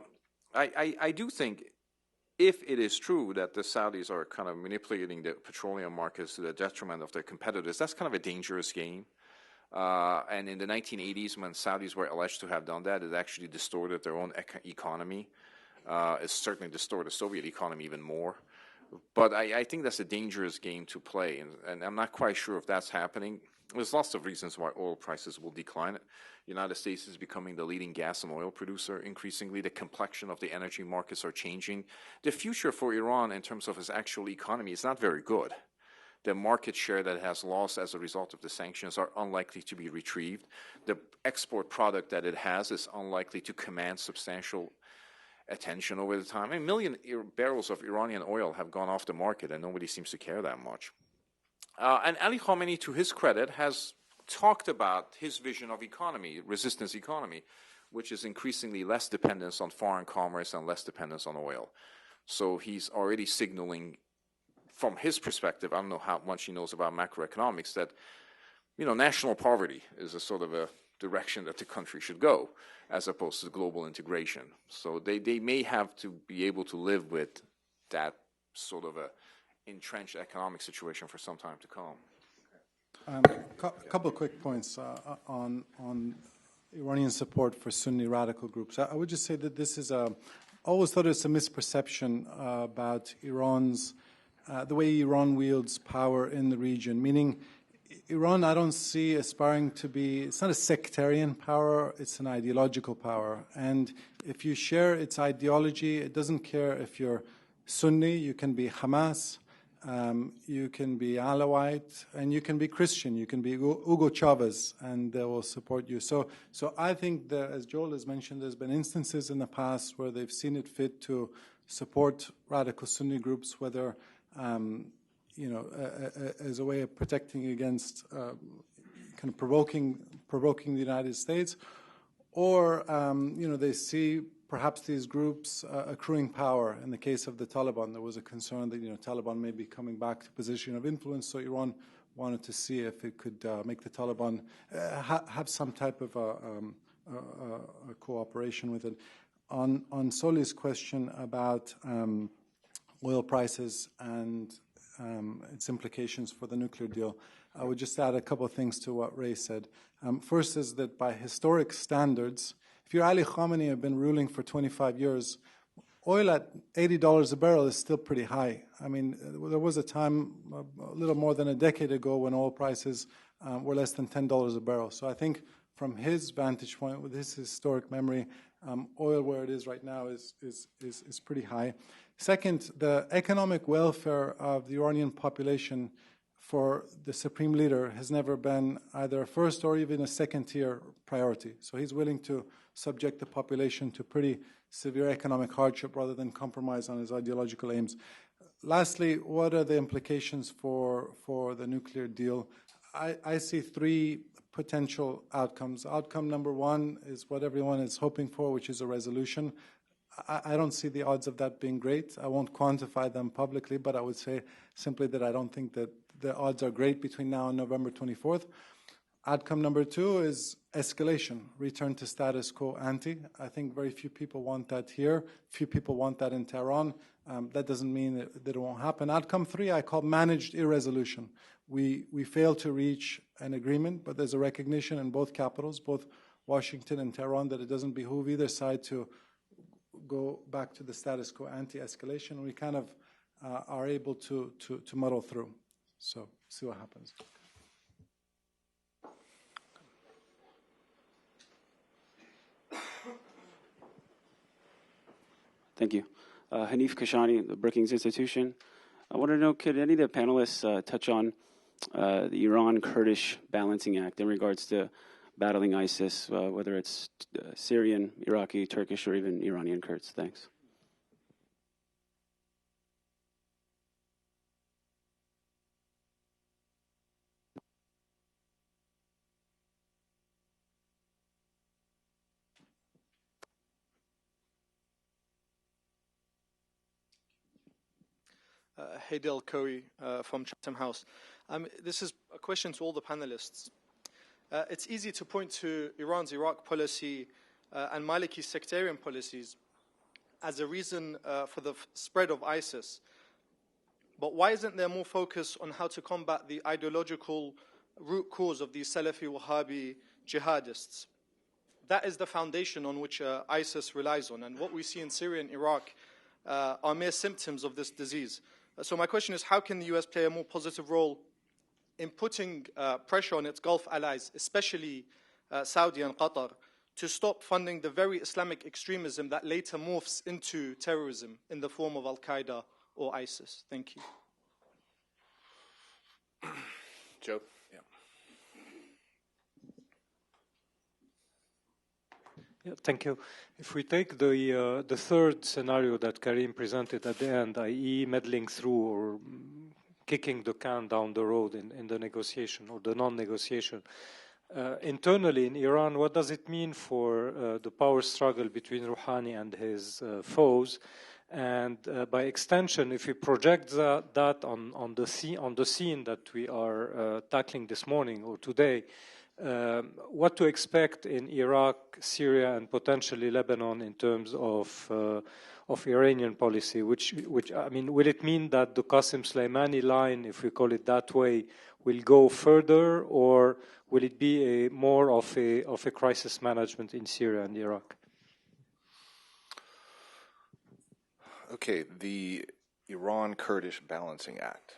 I do think if it is true that the Saudis are kind of manipulating the petroleum markets to the detriment of their competitors, that's kind of a dangerous game. And in the 1980s, when Saudis were alleged to have done that, it actually distorted their own economy. It certainly distorted the Soviet economy even more. But I think that's a dangerous game to play, and I'm not quite sure if that's happening. There's lots of reasons why oil prices will decline. The United States is becoming the leading gas and oil producer. Increasingly, the complexion of the energy markets are changing. The future for Iran in terms of its actual economy is not very good. The market share that it has lost as a result of the sanctions are unlikely to be retrieved. The export product that it has is unlikely to command substantial attention over the time. A million barrels of Iranian oil have gone off the market, and nobody seems to care that much. And Ali Khamenei, to his credit, has talked about his vision of economy, resistance economy, which is increasingly less dependence on foreign commerce and less dependence on oil. So he's already signaling, from his perspective, I don't know how much he knows about macroeconomics, that national poverty is a sort of a direction that the country should go, as opposed to global integration. So they may have to be able to live with that sort of a entrenched economic situation for some time to come. A couple of quick points on Iranian support for Sunni radical groups. I would just say that this is always thought it's a misperception about Iran's, the way Iran wields power in the region, meaning Iran, I don't see aspiring to be, it's not a sectarian power, it's an ideological power. And if you share its ideology, it doesn't care if you're Sunni, you can be Hamas, you can be Alawite, and you can be Christian, you can be Hugo Chavez, and they will support you. So I think that, as Joel has mentioned, there's been instances in the past where they've seen it fit to support radical Sunni groups, whether as a way of protecting against kind of provoking the United States, or they see perhaps these groups accruing power. In the case of the Taliban, there was a concern that Taliban may be coming back to position of influence, so Iran wanted to see if it could make the Taliban have some type of a cooperation with it. On Soli's question about oil prices and its implications for the nuclear deal, I would just add a couple of things to what Ray said. First is that by historic standards, if you're Ali Khamenei, have been ruling for 25 years, oil at $80 a barrel is still pretty high. I mean, there was a time a little more than a decade ago when oil prices were less than $10 a barrel. So I think from his vantage point, with his historic memory, oil where it is right now is pretty high. Second, the economic welfare of the Iranian population for the supreme leader has never been either a first or even a second-tier priority. So he's willing to subject the population to pretty severe economic hardship rather than compromise on his ideological aims. Lastly, what are the implications for the nuclear deal? I see three potential outcomes. Outcome number one is what everyone is hoping for, which is a resolution. I don't see the odds of that being great. I won't quantify them publicly, but I would say simply that I don't think that the odds are great between now and November 24th. Outcome number two is escalation, return to status quo ante. I think very few people want that here. Few people want that in Tehran. That doesn't mean that it won't happen. Outcome three, I call managed irresolution. We failed to reach an agreement, but there's a recognition in both capitals, both Washington and Tehran, that it doesn't behoove either side to go back to the status quo anti-escalation. We kind of are able to muddle through. So see what happens. Thank you. Hanif Kashani, the Brookings Institution. I want to know, could any of the panelists touch on the Iran-Kurdish Balancing Act in regards to battling ISIS, whether it's Syrian, Iraqi, Turkish, or even Iranian Kurds? Thanks. Haydel Kowi from Chatham House. This is a question to all the panelists. It's easy to point to Iran's Iraq policy and Maliki sectarian policies as a reason for the spread of ISIS. But why isn't there more focus on how to combat the ideological root cause of these Salafi Wahhabi jihadists? That is the foundation on which ISIS relies on. And what we see in Syria and Iraq are mere symptoms of this disease. So my question is, how can the US play a more positive role in putting pressure on its Gulf allies, especially Saudi and Qatar, to stop funding the very Islamic extremism that later morphs into terrorism in the form of Al-Qaeda or ISIS? Thank you. Joe? Yeah. Yeah, thank you. If we take the third scenario that Karim presented at the end, i.e. meddling through or kicking the can down the road in the negotiation or the non-negotiation, internally in Iran, what does it mean for the power struggle between Rouhani and his foes? And by extension, if we project that on the scene that we are tackling this morning or today, what to expect in Iraq, Syria, and potentially Lebanon in terms of Iranian policy? Which I mean, will it mean that the Qasem Soleimani line, if we call it that way, will go further, or will it be more of a crisis management in Syria and Iraq? Okay, the Iran-Kurdish Balancing Act.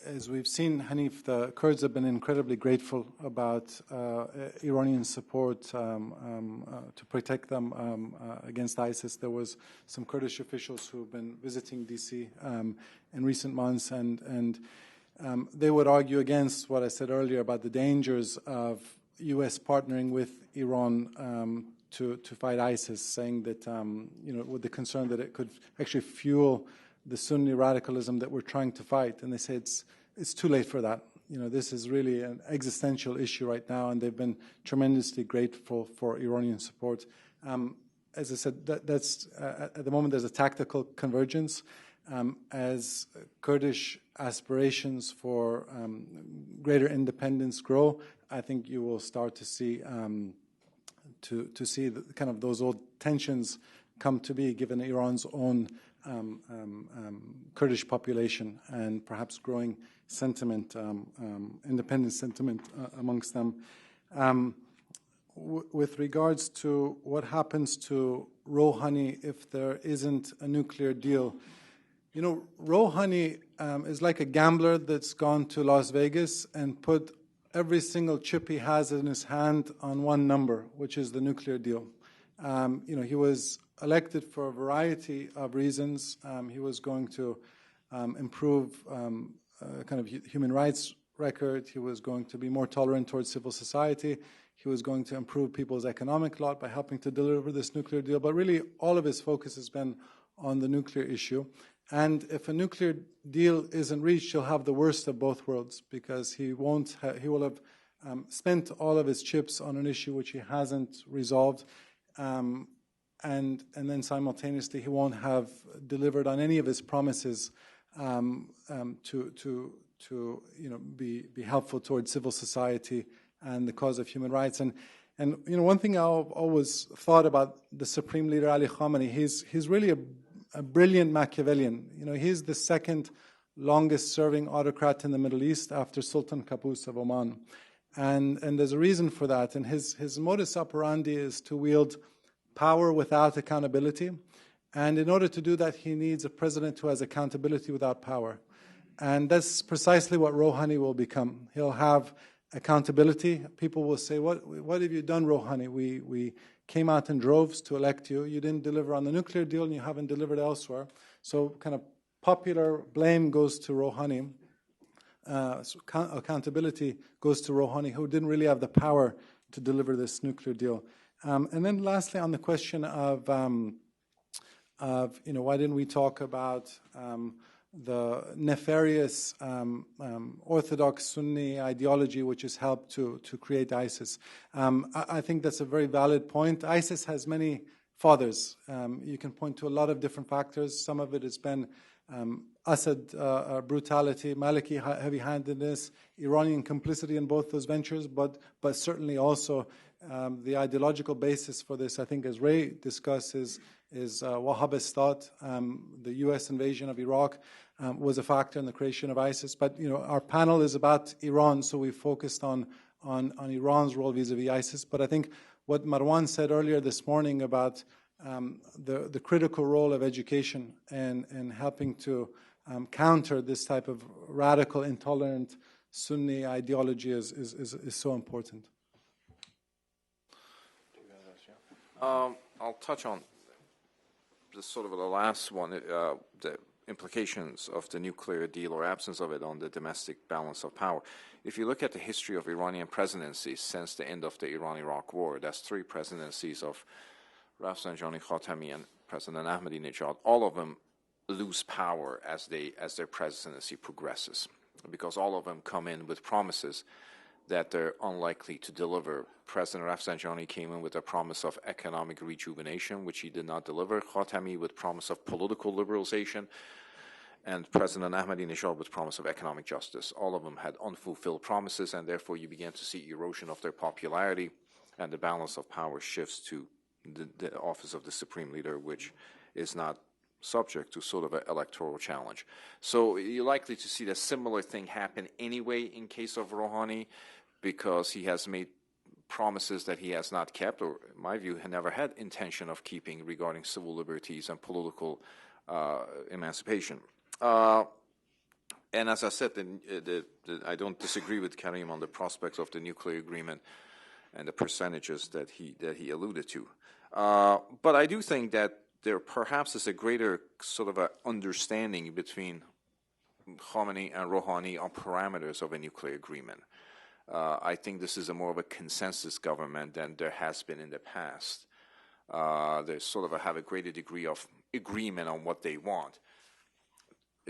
As we've seen, Hanif, the Kurds have been incredibly grateful about Iranian support to protect them against ISIS. There was some Kurdish officials who've been visiting D.C. In recent months, and they would argue against what I said earlier about the dangers of U.S. partnering with Iran to fight ISIS, saying that, with the concern that it could actually fuel the Sunni radicalism that we're trying to fight. And they say it's too late for that. This is really an existential issue right now, and they've been tremendously grateful for Iranian support. As I said, that's at the moment there's a tactical convergence. As Kurdish aspirations for greater independence grow, I think you will start to see see kind of those old tensions come to be, given Iran's own Kurdish population and perhaps growing sentiment, independence sentiment amongst them. With regards to what happens to Rouhani if there isn't a nuclear deal, Rouhani is like a gambler that's gone to Las Vegas and put every single chip he has in his hand on one number, which is the nuclear deal. He was elected for a variety of reasons. He was going to improve kind of human rights record. He was going to be more tolerant towards civil society. He was going to improve people's economic lot by helping to deliver this nuclear deal. But really, all of his focus has been on the nuclear issue. And if a nuclear deal isn't reached, he'll have the worst of both worlds, because he will have spent all of his chips on an issue which he hasn't resolved. And then simultaneously, he won't have delivered on any of his promises to be helpful towards civil society and the cause of human rights. And one thing I've always thought about the Supreme Leader Ali Khamenei, he's really a brilliant Machiavellian. He's the second longest serving autocrat in the Middle East after Sultan Qaboos of Oman, and there's a reason for that. And his modus operandi is to wield power without accountability. And in order to do that, he needs a president who has accountability without power. And that's precisely what Rouhani will become. He'll have accountability. People will say, what have you done, Rouhani? We came out in droves to elect you. You didn't deliver on the nuclear deal, and you haven't delivered elsewhere. So kind of popular blame goes to Rouhani. So accountability goes to Rouhani, who didn't really have the power to deliver this nuclear deal. And then lastly, on the question of why didn't we talk about the nefarious Orthodox Sunni ideology which has helped to create ISIS? I think that's a very valid point. ISIS has many fathers. You can point to a lot of different factors. Some of it has been Assad brutality, Maliki heavy-handedness, Iranian complicity in both those ventures, but certainly also the ideological basis for this, I think, as Ray discussed, is Wahhabist thought. The U.S. invasion of Iraq was a factor in the creation of ISIS. But our panel is about Iran, so we focused on Iran's role vis-a-vis ISIS. But I think what Marwan said earlier this morning about the critical role of education and helping to counter this type of radical, intolerant Sunni ideology is so important. I'll touch on the last one, the implications of the nuclear deal or absence of it on the domestic balance of power. If you look at the history of Iranian presidencies since the end of the Iran-Iraq war, that's 3 presidencies of Rafsanjani, Khatami, and President Ahmadinejad. All of them lose power as their presidency progresses, because all of them come in with promises that they're unlikely to deliver. President Rafsanjani came in with a promise of economic rejuvenation, which he did not deliver. Khatami with promise of political liberalization, and President Ahmadinejad with promise of economic justice. All of them had unfulfilled promises, and therefore you began to see erosion of their popularity, and the balance of power shifts to the office of the supreme leader, which is not subject to sort of an electoral challenge. So you're likely to see the similar thing happen anyway in case of Rouhani, because he has made promises that he has not kept, or in my view, he never had intention of keeping regarding civil liberties and political emancipation. And as I said, I don't disagree with Karim on the prospects of the nuclear agreement and the percentages that he alluded to. But I do think that there perhaps is a greater sort of a understanding between Khamenei and Rouhani on parameters of a nuclear agreement. I think this is more of a consensus government than there has been in the past. They sort of have a greater degree of agreement on what they want.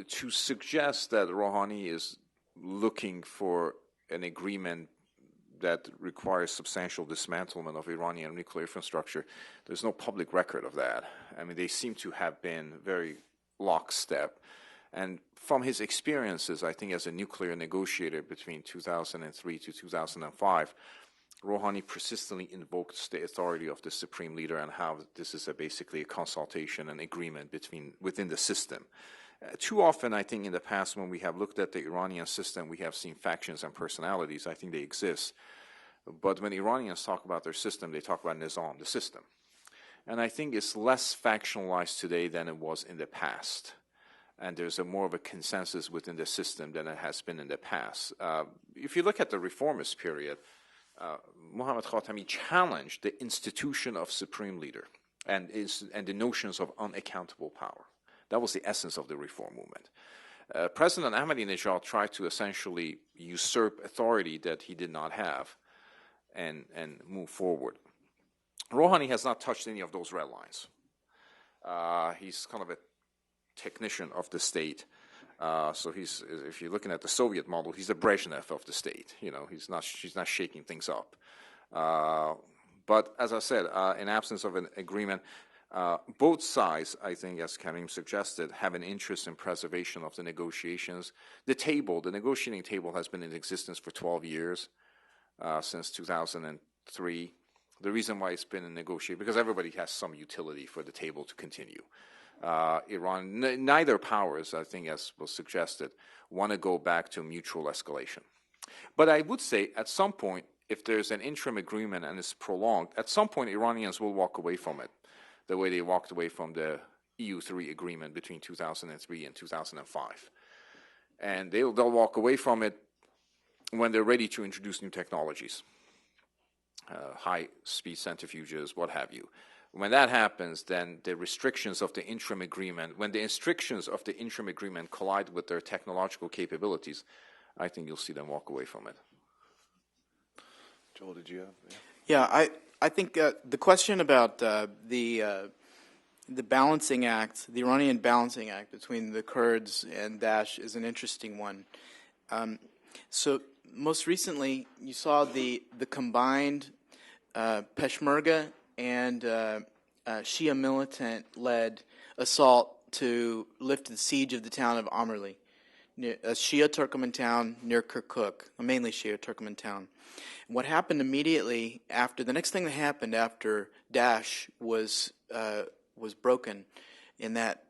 To suggest that Rouhani is looking for an agreement that requires substantial dismantlement of Iranian nuclear infrastructure, there's no public record of that. I mean, they seem to have been very lockstep. And from his experiences, I think, as a nuclear negotiator between 2003 to 2005, Rouhani persistently invoked the authority of the supreme leader and how this is basically a consultation and agreement within the system. Too often, I think, in the past, when we have looked at the Iranian system, we have seen factions and personalities. I think they exist. But when Iranians talk about their system, they talk about Nizam, the system. And I think it's less factionalized today than it was in the past. And there's more of a consensus within the system than it has been in the past. If you look at the reformist period, Mohammad Khatami challenged the institution of supreme leader and the notions of unaccountable power. That was the essence of the reform movement. President Ahmadinejad tried to essentially usurp authority that he did not have and move forward. Rouhani has not touched any of those red lines. He's kind of a technician of the state. So if you're looking at the Soviet model, he's the Brezhnev of the state. He's not shaking things up. But as I said, in absence of an agreement, both sides, I think, as Karim suggested, have an interest in preservation of the negotiations. The negotiating table has been in existence for 12 years, since 2003. The reason why it's been in negotiation, because everybody has some utility for the table to continue. Iran, neither powers, I think, as was suggested, want to go back to mutual escalation. But I would say at some point, if there's an interim agreement and it's prolonged, at some point Iranians will walk away from it, the way they walked away from the EU3 agreement between 2003 and 2005. And they'll walk away from it when they're ready to introduce new technologies, high-speed centrifuges, what have you. When that happens, then the restrictions of the interim agreement, when the restrictions of the interim agreement collide with their technological capabilities, I think you'll see them walk away from it. Joel, did you have? Yeah, I think the question about the balancing act, the Iranian balancing act between the Kurds and Daesh is an interesting one. So most recently, you saw the combined Peshmerga and Shia militant-led assault to lift the siege of the town of Amerli, a Shia Turkoman town near Kirkuk, a mainly Shia Turkoman town. What happened immediately after, the next thing that happened after Daesh was broken in that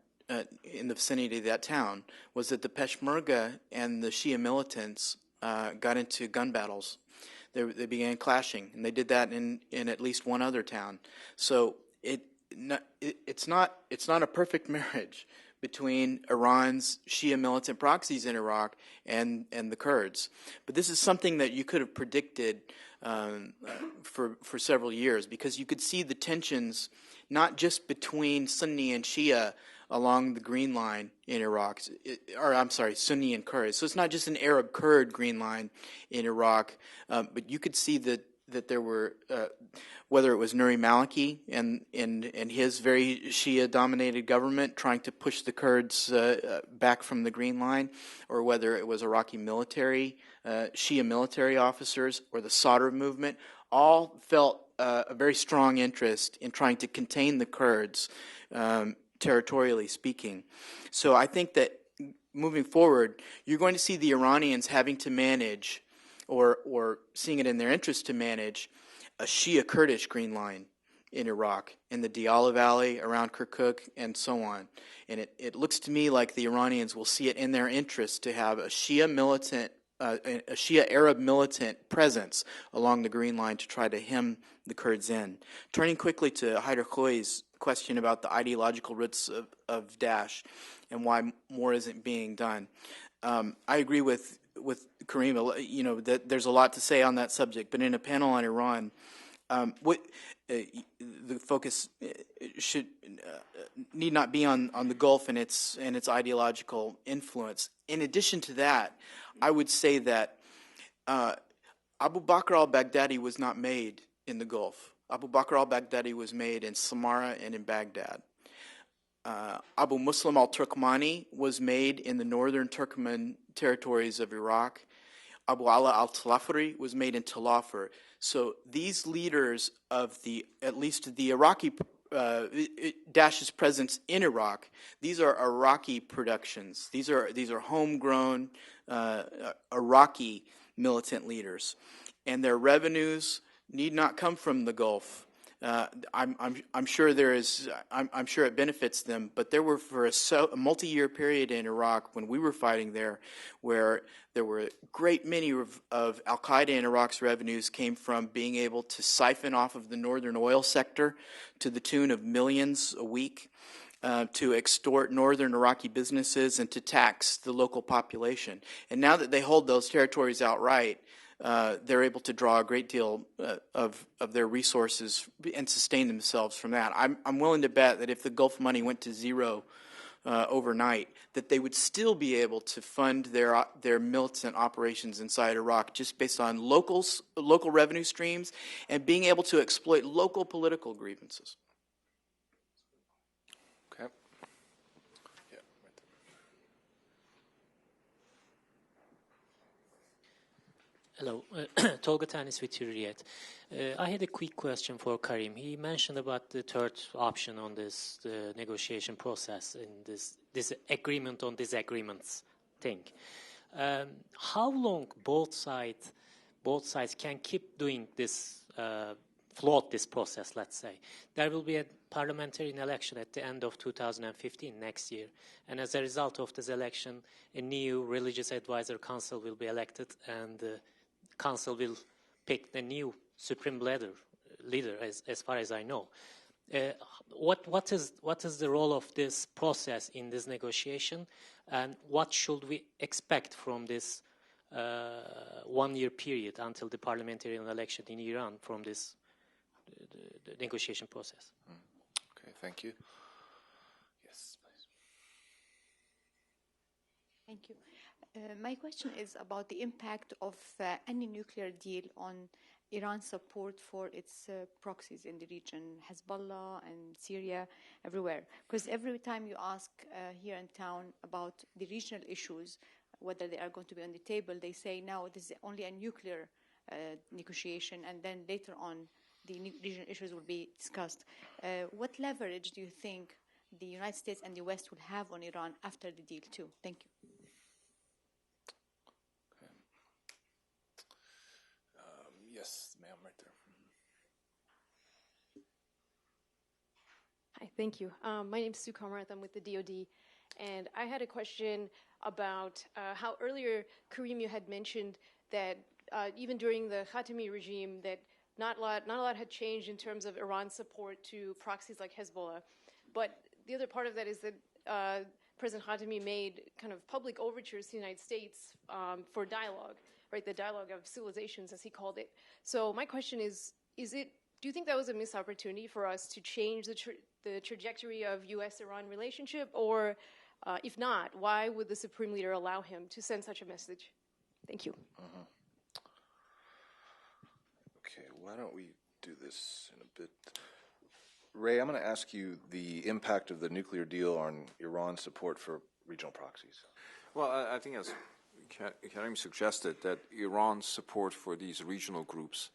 in the vicinity of that town was that the Peshmerga and the Shia militants got into gun battles. They began clashing, and they did that in at least one other town. So it's not a perfect marriage between Iran's Shia militant proxies in Iraq and the Kurds. But this is something that you could have predicted for several years, because you could see the tensions not just between Sunni and Shia along the Green Line in Iraq, Sunni and Kurds. So it's not just an Arab-Kurd Green Line in Iraq, but you could see that there were, whether it was Nuri Maliki and his very Shia-dominated government trying to push the Kurds back from the Green Line, or whether it was Iraqi military, Shia military officers, or the Sadr movement, all felt a very strong interest in trying to contain the Kurds, territorially speaking. So I think that moving forward, you're going to see the Iranians having to manage, or seeing it in their interest to manage, a Shia Kurdish Green Line in Iraq, in the Diyala Valley, around Kirkuk, and so on. And it looks to me like the Iranians will see it in their interest to have a Shia militant, a Shia Arab militant presence along the Green Line to try to hem the Kurds in. Turning quickly to Haider Khoi's question about the ideological roots of Daesh and why more isn't being done. I agree with Kareem, that there's a lot to say on that subject, but in a panel on Iran, the focus need not be on the Gulf and its ideological influence. In addition to that, I would say that Abu Bakr al-Baghdadi was not made in the Gulf. Abu Bakr al-Baghdadi was made in Samarra and in Baghdad. Abu Muslim al-Turkmani was made in the northern Turkmen territories of Iraq. Abu Ala al-Talafari was made in Talafar. So these leaders of at least the Iraqi, Daesh's presence in Iraq, these are Iraqi productions. These are homegrown Iraqi militant leaders. And their revenues need not come from the Gulf. I'm sure I'm sure it benefits them, but there were for a multi-year period in Iraq when we were fighting there, where there were a great many of Al-Qaeda in Iraq's revenues came from being able to siphon off of the northern oil sector to the tune of millions a week, to extort northern Iraqi businesses and to tax the local population. And now that they hold those territories outright, they're able to draw a great deal of their resources and sustain themselves from that. I'm willing to bet that if the Gulf money went to zero overnight, that they would still be able to fund their militant operations inside Iraq just based on local revenue streams and being able to exploit local political grievances. Okay. Yeah, Hello, Tolga Tanis with Hürriyet. I had a quick question for Karim. He mentioned about the third option on this negotiation process in this agreement on disagreements thing. How long both sides can keep doing this, float this process, let's say? There will be a parliamentary election at the end of 2015, next year. And as a result of this election, a new religious advisor council will be elected, and Council will pick the new supreme leader, as far as I know. What is the role of this process in this negotiation, and what should we expect from this 1 year period until the parliamentary election in Iran from this the negotiation process? Okay, thank you. Yes, please. Thank you. My question is about the impact of any nuclear deal on Iran's support for its proxies in the region, Hezbollah and Syria, everywhere. Because every time you ask here in town about the regional issues, whether they are going to be on the table, they say, no, this is only a nuclear negotiation, and then later on the regional issues will be discussed. What leverage do you think the United States and the West will have on Iran after the deal too? Thank you. Yes, ma'am, right there. Hi, thank you. My name is Sue Comrath. I'm with the DoD. And I had a question about how earlier, Karim, you had mentioned that even during the Khatami regime, that not a lot had changed in terms of Iran's support to proxies like Hezbollah. But the other part of that is that President Khatami made kind of public overtures to the United States for dialogue, right? The dialogue of civilizations, as he called it. So my question is do you think that was a missed opportunity for us to change the trajectory of U.S.-Iran relationship? Or if not, why would the Supreme Leader allow him to send such a message? Thank you. Okay, why don't we do this in a bit? Ray, I'm going to ask you the impact of the nuclear deal on Iran's support for regional proxies. Well, I think as Karim suggested, that Iran's support for these regional groups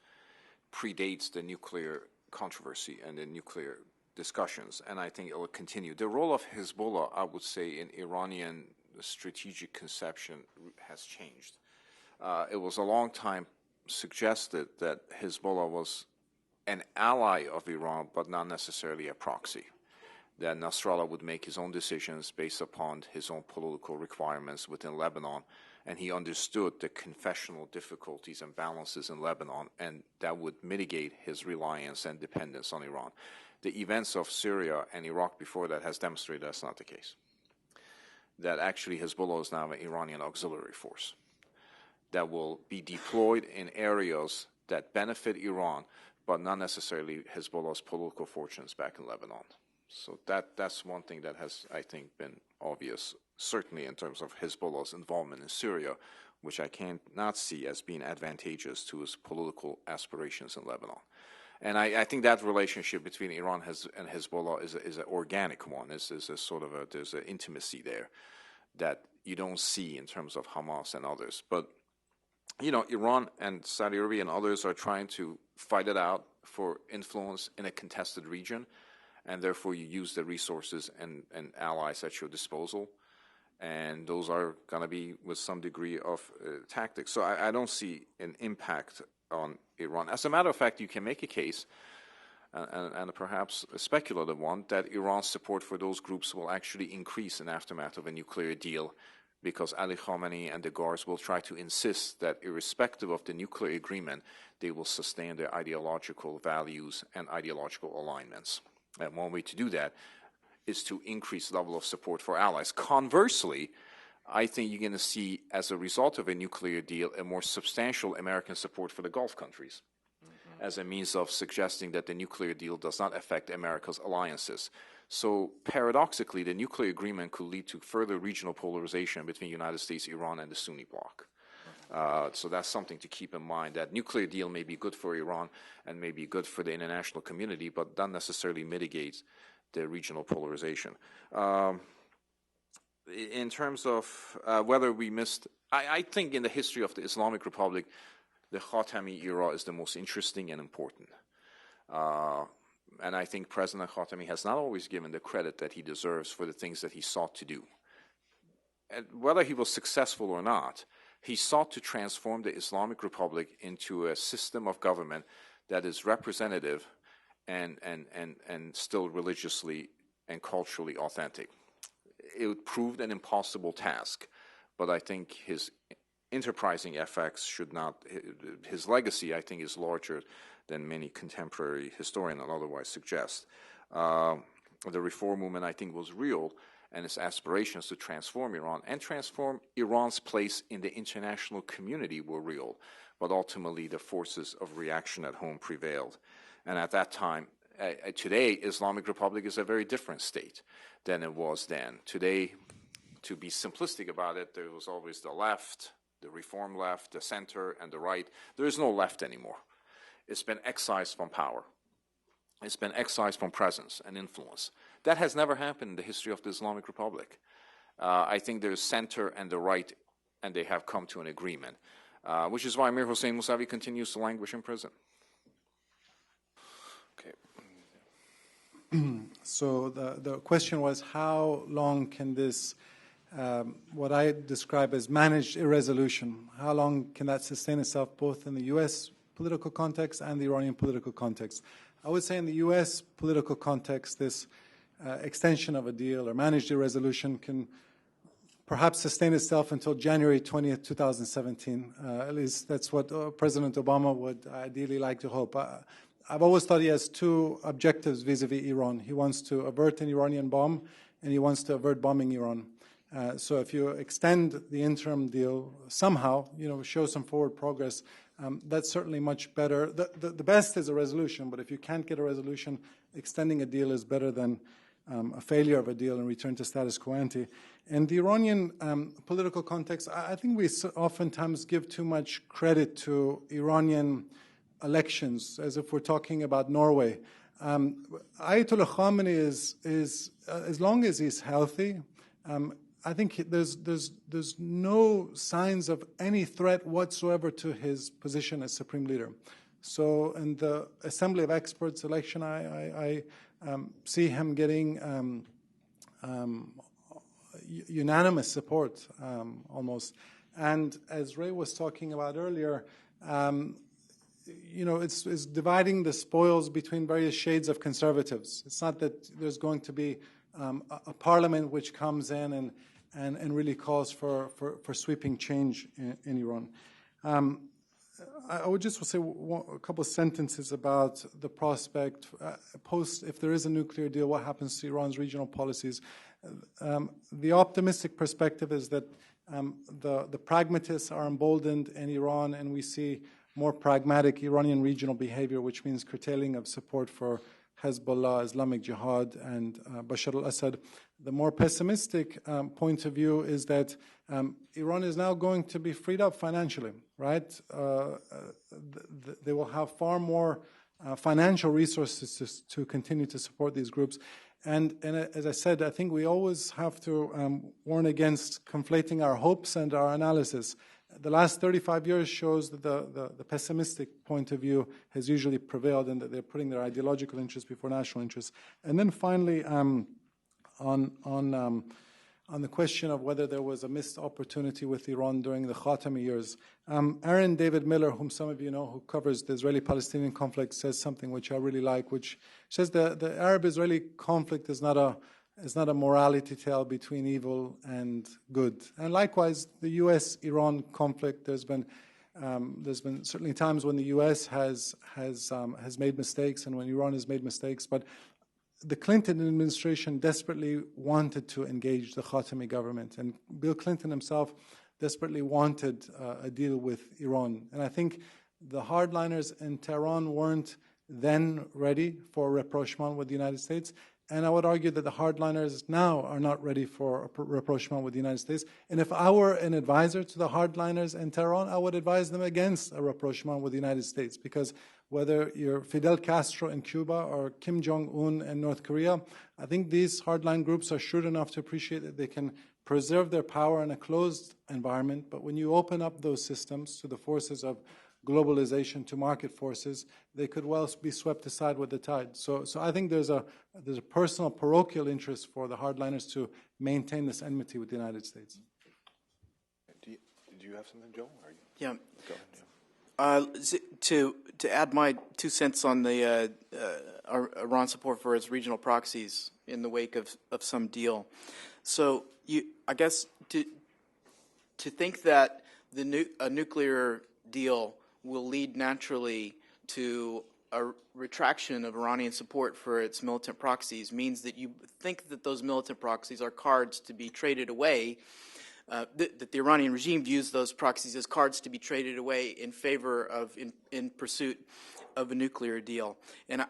predates the nuclear controversy and the nuclear discussions, and I think it will continue. The role of Hezbollah, I would say, in Iranian strategic conception has changed. It was a long time suggested that Hezbollah was an ally of Iran, but not necessarily a proxy. That Nasrallah would make his own decisions based upon his own political requirements within Lebanon, and he understood the confessional difficulties and balances in Lebanon, and that would mitigate his reliance and dependence on Iran. The events of Syria and Iraq before that has demonstrated that's not the case. That actually Hezbollah is now an Iranian auxiliary force that will be deployed in areas that benefit Iran, but not necessarily Hezbollah's political fortunes back in Lebanon. So that's one thing that has, I think, been obvious, certainly in terms of Hezbollah's involvement in Syria, which I cannot see as being advantageous to his political aspirations in Lebanon. And I think that relationship between Iran and Hezbollah is an organic one. There's an intimacy there that you don't see in terms of Hamas and others. But, you know, Iran and Saudi Arabia and others are trying to fight it out for influence in a contested region, and therefore you use the resources and allies at your disposal. And those are going to be with some degree of tactics. So I don't see an impact on Iran. As a matter of fact, you can make a case, and perhaps a speculative one, that Iran's support for those groups will actually increase in aftermath of a nuclear deal, because Ali Khamenei and the Guards will try to insist that irrespective of the nuclear agreement, they will sustain their ideological values and ideological alignments. And one way to do that is to increase level of support for allies. Conversely, I think you're going to see, as a result of a nuclear deal, a more substantial American support for the Gulf countries as a means of suggesting that the nuclear deal does not affect America's alliances. So paradoxically, the nuclear agreement could lead to further regional polarization between the United States, Iran, and the Sunni bloc. So that's something to keep in mind, that nuclear deal may be good for Iran and may be good for the international community, but not necessarily mitigates the regional polarization. In terms of whether we missed, I think in the history of the Islamic Republic, the Khatami era is the most interesting and important. And I think President Khatami has not always given the credit that he deserves for the things that he sought to do. And whether he was successful or not, he sought to transform the Islamic Republic into a system of government that is representative and still religiously and culturally authentic. It proved an impossible task, but I think his enterprising effects should not, his legacy, I think, is larger than many contemporary historians and otherwise suggest. The reform movement, I think, was real, and its aspirations to transform Iran and transform Iran's place in the international community were real, but ultimately the forces of reaction at home prevailed. And at that time, today, Islamic Republic is a very different state than it was then. Today, to be simplistic about it, there was always the left, the reform left, the center, and the right. There is no left anymore. It's been excised from power. It's been excised from presence and influence. That has never happened in the history of the Islamic Republic. I think there's center and the right, and they have come to an agreement, which is why Mir Hossein Mousavi continues to languish in prison. So the question was, how long can this, what I describe as managed irresolution, how long can that sustain itself both in the U.S. political context and the Iranian political context? I would say in the U.S. political context, this extension of a deal or managed irresolution can perhaps sustain itself until January 20th, 2017. At least that's what President Obama would ideally like to hope. I've always thought he has two objectives vis-a-vis Iran. He wants to avert an Iranian bomb, and he wants to avert bombing Iran. So if you extend the interim deal somehow, show some forward progress, that's certainly much better. The best is a resolution, but if you can't get a resolution, extending a deal is better than a failure of a deal and return to status quo ante. And the Iranian political context, I think we oftentimes give too much credit to Iranian elections, as if we're talking about Norway. Ayatollah Khamenei is as long as he's healthy, I think there's no signs of any threat whatsoever to his position as supreme leader. So in the Assembly of Experts election, I see him getting unanimous support almost. And as Ray was talking about earlier, it's dividing the spoils between various shades of conservatives. It's not that there's going to be a parliament which comes in and really calls for sweeping change in Iran. I would just say a couple of sentences about the prospect post, if there is a nuclear deal, what happens to Iran's regional policies. The optimistic perspective is that the pragmatists are emboldened in Iran, and we see more pragmatic Iranian regional behavior, which means curtailing of support for Hezbollah, Islamic Jihad, and Bashar al-Assad. The more pessimistic point of view is that Iran is now going to be freed up financially, right? They will have far more financial resources to continue to support these groups. And as I said, I think we always have to warn against conflating our hopes and our analysis. The last 35 years shows that the pessimistic point of view has usually prevailed, and that they're putting their ideological interests before national interests. And then finally, on the question of whether there was a missed opportunity with Iran during the Khatami years, Aaron David Miller, whom some of you know, who covers the Israeli-Palestinian conflict, says something which I really like, which says the Arab-Israeli conflict is not a morality tale between evil and good. And likewise, the U.S.-Iran conflict, there's been certainly times when the U.S. has made mistakes and when Iran has made mistakes, but the Clinton administration desperately wanted to engage the Khatami government, and Bill Clinton himself desperately wanted a deal with Iran. And I think the hardliners in Tehran weren't then ready for a rapprochement with the United States. And I would argue that the hardliners now are not ready for a rapprochement with the United States. And if I were an advisor to the hardliners in Tehran, I would advise them against a rapprochement with the United States, because whether you're Fidel Castro in Cuba or Kim Jong-un in North Korea, I think these hardline groups are shrewd enough to appreciate that they can preserve their power in a closed environment. But when you open up those systems to the forces of globalization, to market forces, they could well be swept aside with the tide. So I think there's a personal parochial interest for the hardliners to maintain this enmity with the United States. Do you have something, Joe? Yeah. Go ahead. To add my 2 cents on the Iran support for its regional proxies in the wake of some deal. So I guess to think that a nuclear deal will lead naturally to a retraction of Iranian support for its militant proxies means that you think that those militant proxies are cards to be traded away, that the Iranian regime views those proxies as cards to be traded away in favor of, in pursuit of a nuclear deal. And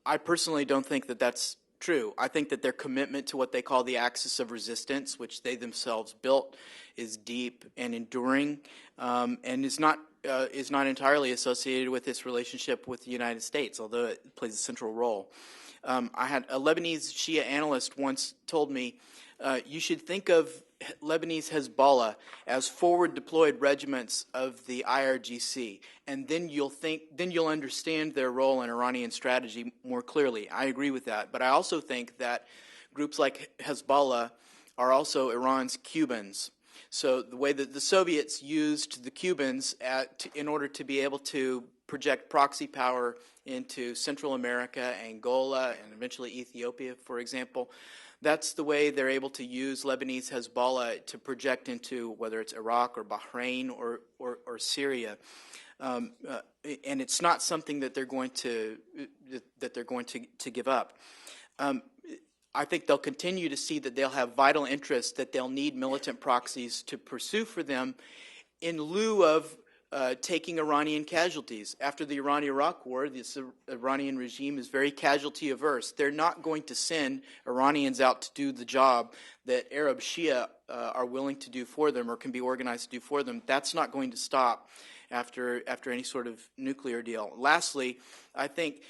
I personally don't think that that's true. I think that their commitment to what they call the axis of resistance, which they themselves built, is deep and enduring, and is not entirely associated with its relationship with the United States, although it plays a central role. I had a Lebanese Shia analyst once told me, you should think of Lebanese Hezbollah as forward deployed regiments of the IRGC, and then you'll understand their role in Iranian strategy more clearly. I agree with that, but I also think that groups like Hezbollah are also Iran's Cubans. So the way that the Soviets used the Cubans in order to be able to project proxy power into Central America, Angola, and eventually Ethiopia, for example, that's the way they're able to use Lebanese Hezbollah to project into whether it's Iraq or Bahrain or Syria. And it's not something that they're going to give up. I think they'll continue to see that they'll have vital interests that they'll need militant proxies to pursue for them in lieu of taking Iranian casualties. After the Iran-Iraq war, this Iranian regime is very casualty averse. They're not going to send Iranians out to do the job that Arab Shia are willing to do for them or can be organized to do for them. That's not going to stop after any sort of nuclear deal. Lastly, I think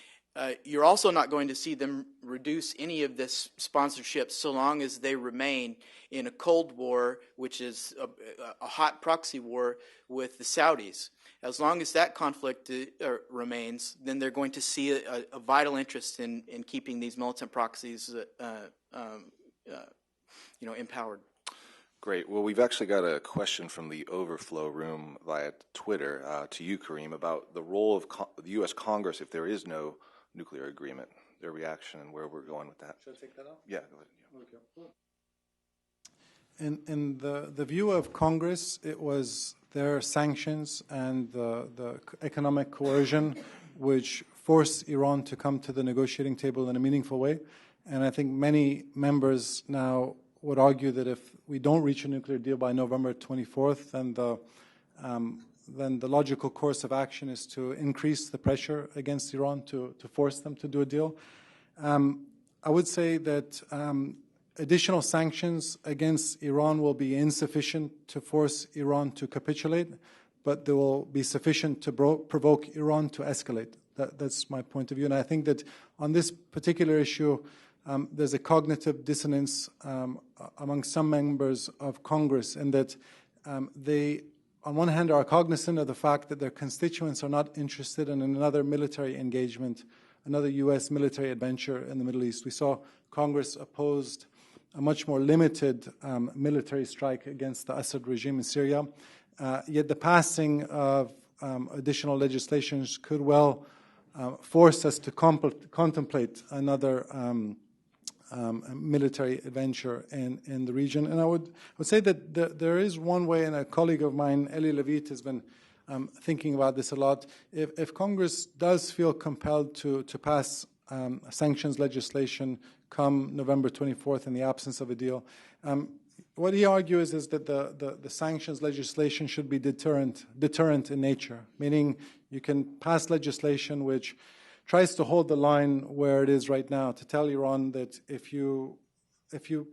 you're also not going to see them reduce any of this sponsorship so long as they remain in a Cold War, which is a hot proxy war with the Saudis. As long as that conflict remains, then they're going to see a vital interest in keeping these militant proxies empowered. Great. Well, we've actually got a question from the overflow room via Twitter to you, Kareem, about the role of the U.S. Congress if there is no nuclear agreement, their reaction and where we're going with that. Should I take that up? Yeah, go ahead. Yeah. Okay. In the view of Congress, it was their sanctions and the economic coercion which forced Iran to come to the negotiating table in a meaningful way. And I think many members now would argue that if we don't reach a nuclear deal by November 24th, then the logical course of action is to increase the pressure against Iran to force them to do a deal. I would say that additional sanctions against Iran will be insufficient to force Iran to capitulate, but they will be sufficient to provoke Iran to escalate. That's my point of view. And I think that on this particular issue, there's a cognitive dissonance among some members of Congress in that they, on one hand, are cognizant of the fact that their constituents are not interested in another military engagement, another U.S. military adventure in the Middle East. We saw Congress opposed a much more limited military strike against the Assad regime in Syria. Yet the passing of additional legislations could well force us to contemplate another military adventure in the region. And I would say that there is one way, and a colleague of mine, Eli Levit, has been thinking about this a lot. If Congress does feel compelled to pass sanctions legislation come November 24th in the absence of a deal, what he argues is that the sanctions legislation should be deterrent in nature, meaning you can pass legislation which tries to hold the line where it is right now, to tell Iran that if you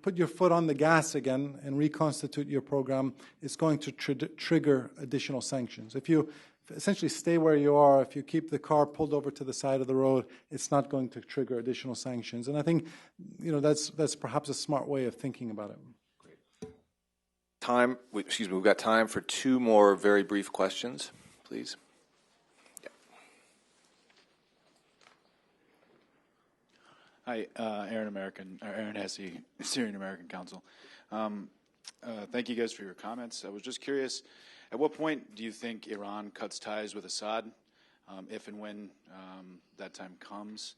put your foot on the gas again and reconstitute your program, it's going to trigger additional sanctions. If you essentially stay where you are, if you keep the car pulled over to the side of the road, it's not going to trigger additional sanctions. And I think that's perhaps a smart way of thinking about it. Great. We've got time for two more very brief questions, please. Hi, Aaron Hesse, Syrian American Council. Thank you guys for your comments. I was just curious, at what point do you think Iran cuts ties with Assad, if and when that time comes,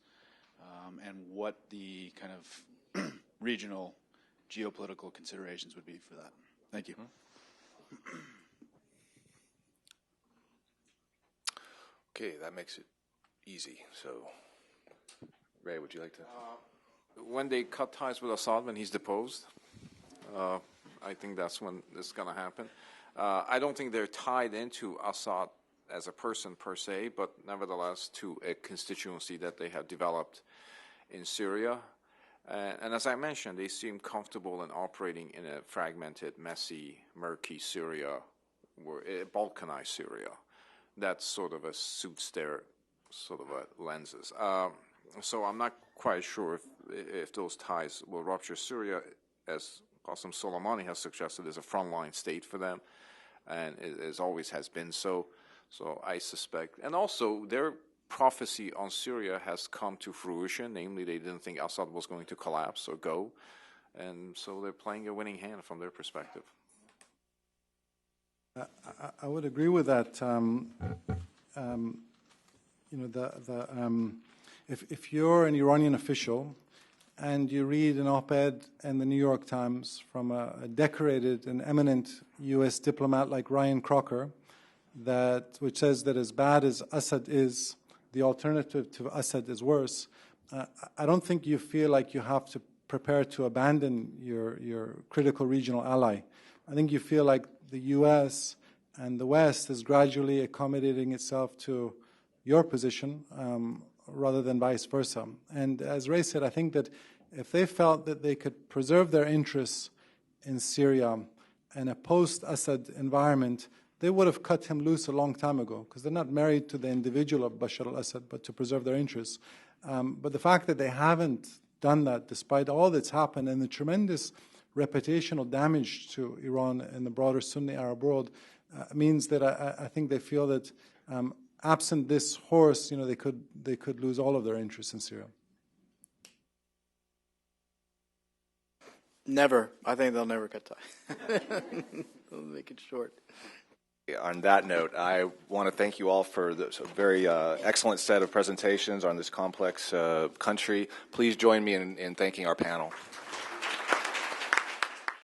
and what the kind of regional geopolitical considerations would be for that? Thank you. Okay, that makes it easy. So, Ray, would you like to? When they cut ties with Assad, when he's deposed, I think that's when this is going to happen. I don't think they're tied into Assad as a person per se, but nevertheless to a constituency that they have developed in Syria. And as I mentioned, they seem comfortable in operating in a fragmented, messy, murky Syria, Balkanized Syria. That sort of suits their sort of lenses. So I'm not quite sure if those ties will rupture. Syria, as Qasem Soleimani has suggested, is a frontline state for them, and it always has been so. So I suspect, and also their prophecy on Syria has come to fruition. Namely, they didn't think Assad was going to collapse or go, and so they're playing a winning hand from their perspective. I would agree with that. If you're an Iranian official and you read an op-ed in the New York Times from a decorated and eminent U.S. diplomat like Ryan Crocker, which says that as bad as Assad is, the alternative to Assad is worse, I don't think you feel like you have to prepare to abandon your critical regional ally. I think you feel like the U.S. and the West is gradually accommodating itself to your position rather than vice versa. And as Ray said, I think that if they felt that they could preserve their interests in Syria in a post-Assad environment, they would have cut him loose a long time ago, because they're not married to the individual of Bashar al-Assad, but to preserve their interests. But the fact that they haven't done that, despite all that's happened and the tremendous reputational damage to Iran in the broader Sunni Arab world, means that I think they feel that absent this horse, they could lose all of their interests in Syria. Never. I think they'll never cut tie. They'll make it short. On that note, I want to thank you all for this very excellent set of presentations on this complex country. Please join me in thanking our panel.